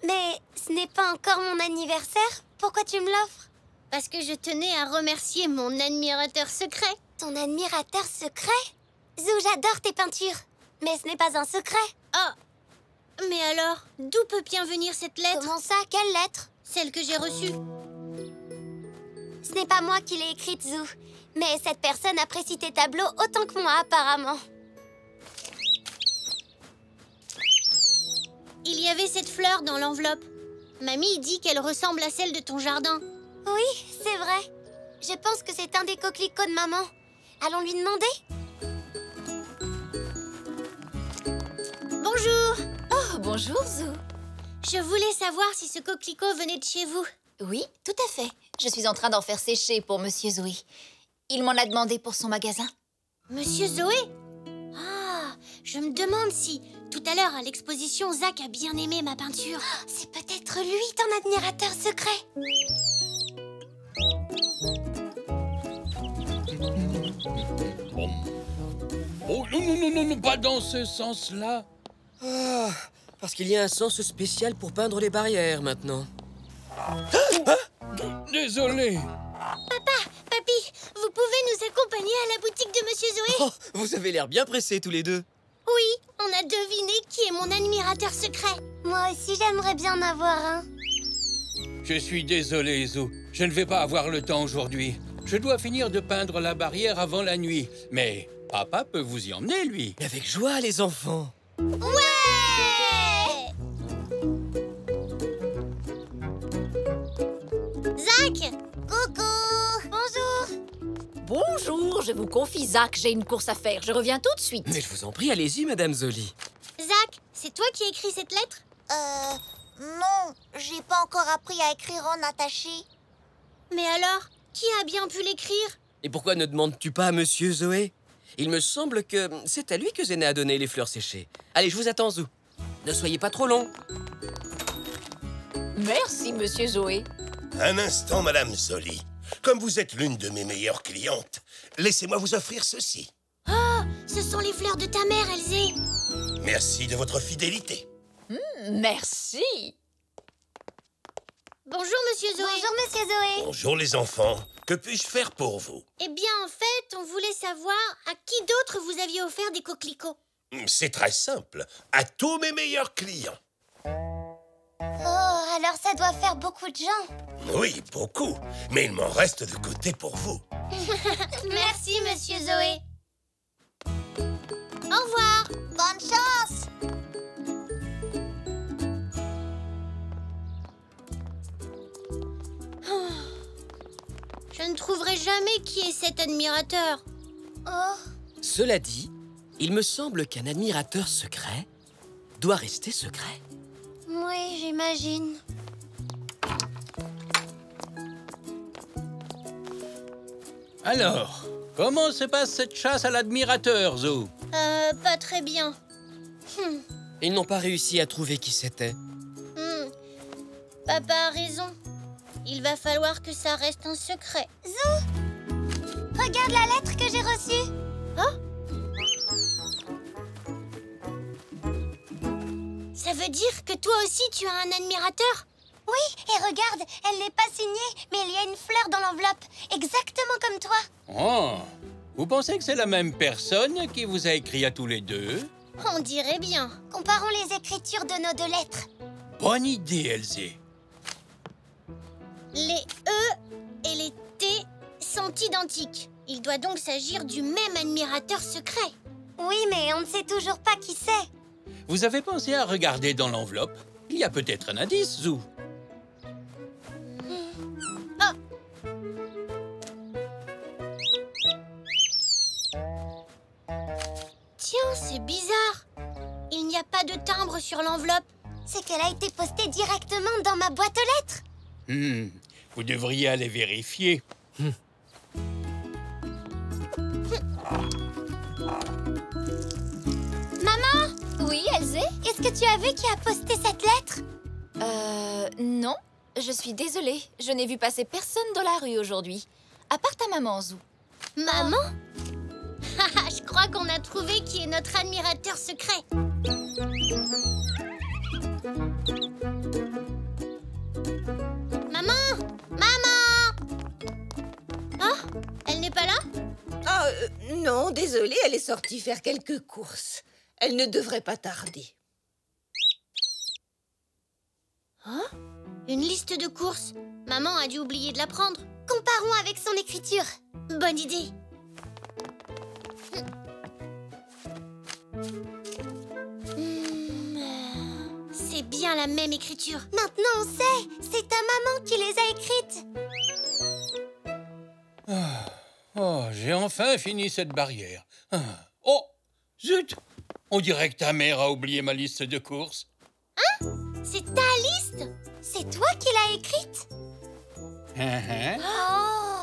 Mais ce n'est pas encore mon anniversaire. Pourquoi tu me l'offres? Parce que je tenais à remercier mon admirateur secret. Ton admirateur secret? Zou, j'adore tes peintures. Mais ce n'est pas un secret. Oh, mais alors, d'où peut bien venir cette lettre? Comment ça? Quelle lettre? Celle que j'ai reçue. Ce n'est pas moi qui l'ai écrite, Zou. Mais cette personne apprécie tes tableaux autant que moi, apparemment. Il y avait cette fleur dans l'enveloppe. Mamie dit qu'elle ressemble à celle de ton jardin. Oui, c'est vrai. Je pense que c'est un des coquelicots de maman. Allons lui demander. Bonjour. Oh, bonjour, Zou. Je voulais savoir si ce coquelicot venait de chez vous. Oui, tout à fait. Je suis en train d'en faire sécher pour Monsieur Zoé. Il m'en a demandé pour son magasin. Monsieur Zoé? Ah, je me demande si, tout à l'heure à l'exposition, Zach a bien aimé ma peinture. C'est peut-être lui, ton admirateur secret. Oh, non, pas dans ce sens-là. Ah, parce qu'il y a un sens spécial pour peindre les barrières maintenant. Désolé. Papy, vous pouvez nous accompagner à la boutique de Monsieur Zoé? Oh, vous avez l'air bien pressés tous les deux. Oui, on a deviné qui est mon admirateur secret. Moi aussi, j'aimerais bien en avoir un. Je suis désolé, Zou. Je ne vais pas avoir le temps aujourd'hui. Je dois finir de peindre la barrière avant la nuit. Mais papa peut vous y emmener, lui. Avec joie, les enfants. Ouais! Zach! Coucou! Bonjour! Bonjour, je vous confie, Zach, j'ai une course à faire. Je reviens tout de suite. Mais je vous en prie, allez-y, Madame Zoli. Zach, c'est toi qui as écrit cette lettre? Non, j'ai pas encore appris à écrire en attaché. Mais alors, qui a bien pu l'écrire? Et pourquoi ne demandes-tu pas à Monsieur Zoé? Il me semble que c'est à lui que Zena a donné les fleurs séchées. Allez, je vous attends, Zou. Ne soyez pas trop long. Merci, Monsieur Zoé. Un instant, Madame Zoli. Comme vous êtes l'une de mes meilleures clientes, laissez-moi vous offrir ceci. Oh, ce sont les fleurs de ta mère, Elzé. Merci de votre fidélité. Merci. Bonjour, Monsieur Zoé. Bonjour, Monsieur Zoé. Bonjour les enfants. Que puis-je faire pour vous? Eh bien, en fait, on voulait savoir à qui d'autre vous aviez offert des coquelicots. C'est très simple. À tous mes meilleurs clients. Oh, alors ça doit faire beaucoup de gens. Oui, beaucoup. Mais il m'en reste de côté pour vous. Merci, Monsieur Zoé. Au revoir. Bonne chance. Je ne trouverai jamais qui est cet admirateur. Oh, Cela dit, il me semble qu'un admirateur secret doit rester secret. Oui, j'imagine. Alors, comment se passe cette chasse à l'admirateur, Zou? Pas très bien. Ils n'ont pas réussi à trouver qui c'était. Papa a raison. Il va falloir que ça reste un secret. regarde la lettre que j'ai reçue. Ça veut dire que toi aussi tu as un admirateur? Oui, et regarde, elle n'est pas signée, mais il y a une fleur dans l'enveloppe, exactement comme toi. Oh, vous pensez que c'est la même personne qui vous a écrit à tous les deux? On dirait bien. Comparons les écritures de nos deux lettres. Bonne idée, Elzé. Les E et les T sont identiques. Il doit donc s'agir du même admirateur secret. Oui, mais on ne sait toujours pas qui c'est. Vous avez pensé à regarder dans l'enveloppe? Il y a peut-être un indice, Zou. Tiens, c'est bizarre. Il n'y a pas de timbre sur l'enveloppe. C'est qu'elle a été postée directement dans ma boîte aux lettres. Vous devriez aller vérifier. Maman, Oui, Elzé? est-ce que tu as vu qui a posté cette lettre? Non. Je suis désolée. Je n'ai vu passer personne dans la rue aujourd'hui. À part ta maman, Zou. Maman? Je crois qu'on a trouvé qui est notre admirateur secret. Maman! Maman! Ah, elle n'est pas là? Ah, non, désolée, elle est sortie faire quelques courses. Elle ne devrait pas tarder. Oh, une liste de courses. Maman a dû oublier de la prendre. Comparons avec son écriture. Bonne idée. C'est bien la même écriture. Maintenant, on sait. C'est ta maman qui les a écrites. Oh, j'ai enfin fini cette barrière. Oh, zut! On dirait que ta mère a oublié ma liste de courses. C'est ta liste? C'est toi qui l'as écrite? Oh!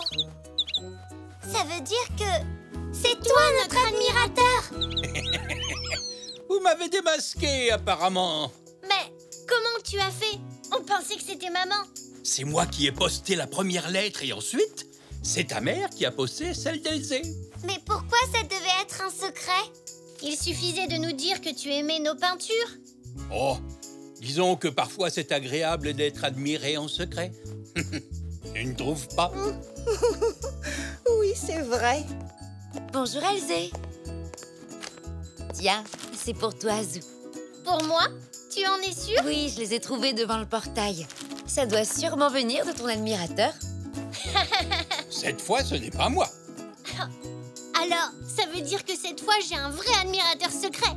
Ça veut dire que c'est toi notre admirateur. Vous m'avez démasqué, apparemment. Mais comment tu as fait? On pensait que c'était maman. C'est moi qui ai posté la première lettre et ensuite, c'est ta mère qui a posté celle d'Elzé. Mais pourquoi ça devait être un secret? Il suffisait de nous dire que tu aimais nos peintures. Oh, disons que parfois c'est agréable d'être admiré en secret. Tu ne trouves pas? Oui, c'est vrai. Bonjour, Elzé. Tiens, c'est pour toi, Zou. Pour moi? Tu en es sûre? Oui, je les ai trouvés devant le portail. Ça doit sûrement venir de ton admirateur. Cette fois, ce n'est pas moi. Alors, ça veut dire que cette fois, j'ai un vrai admirateur secret.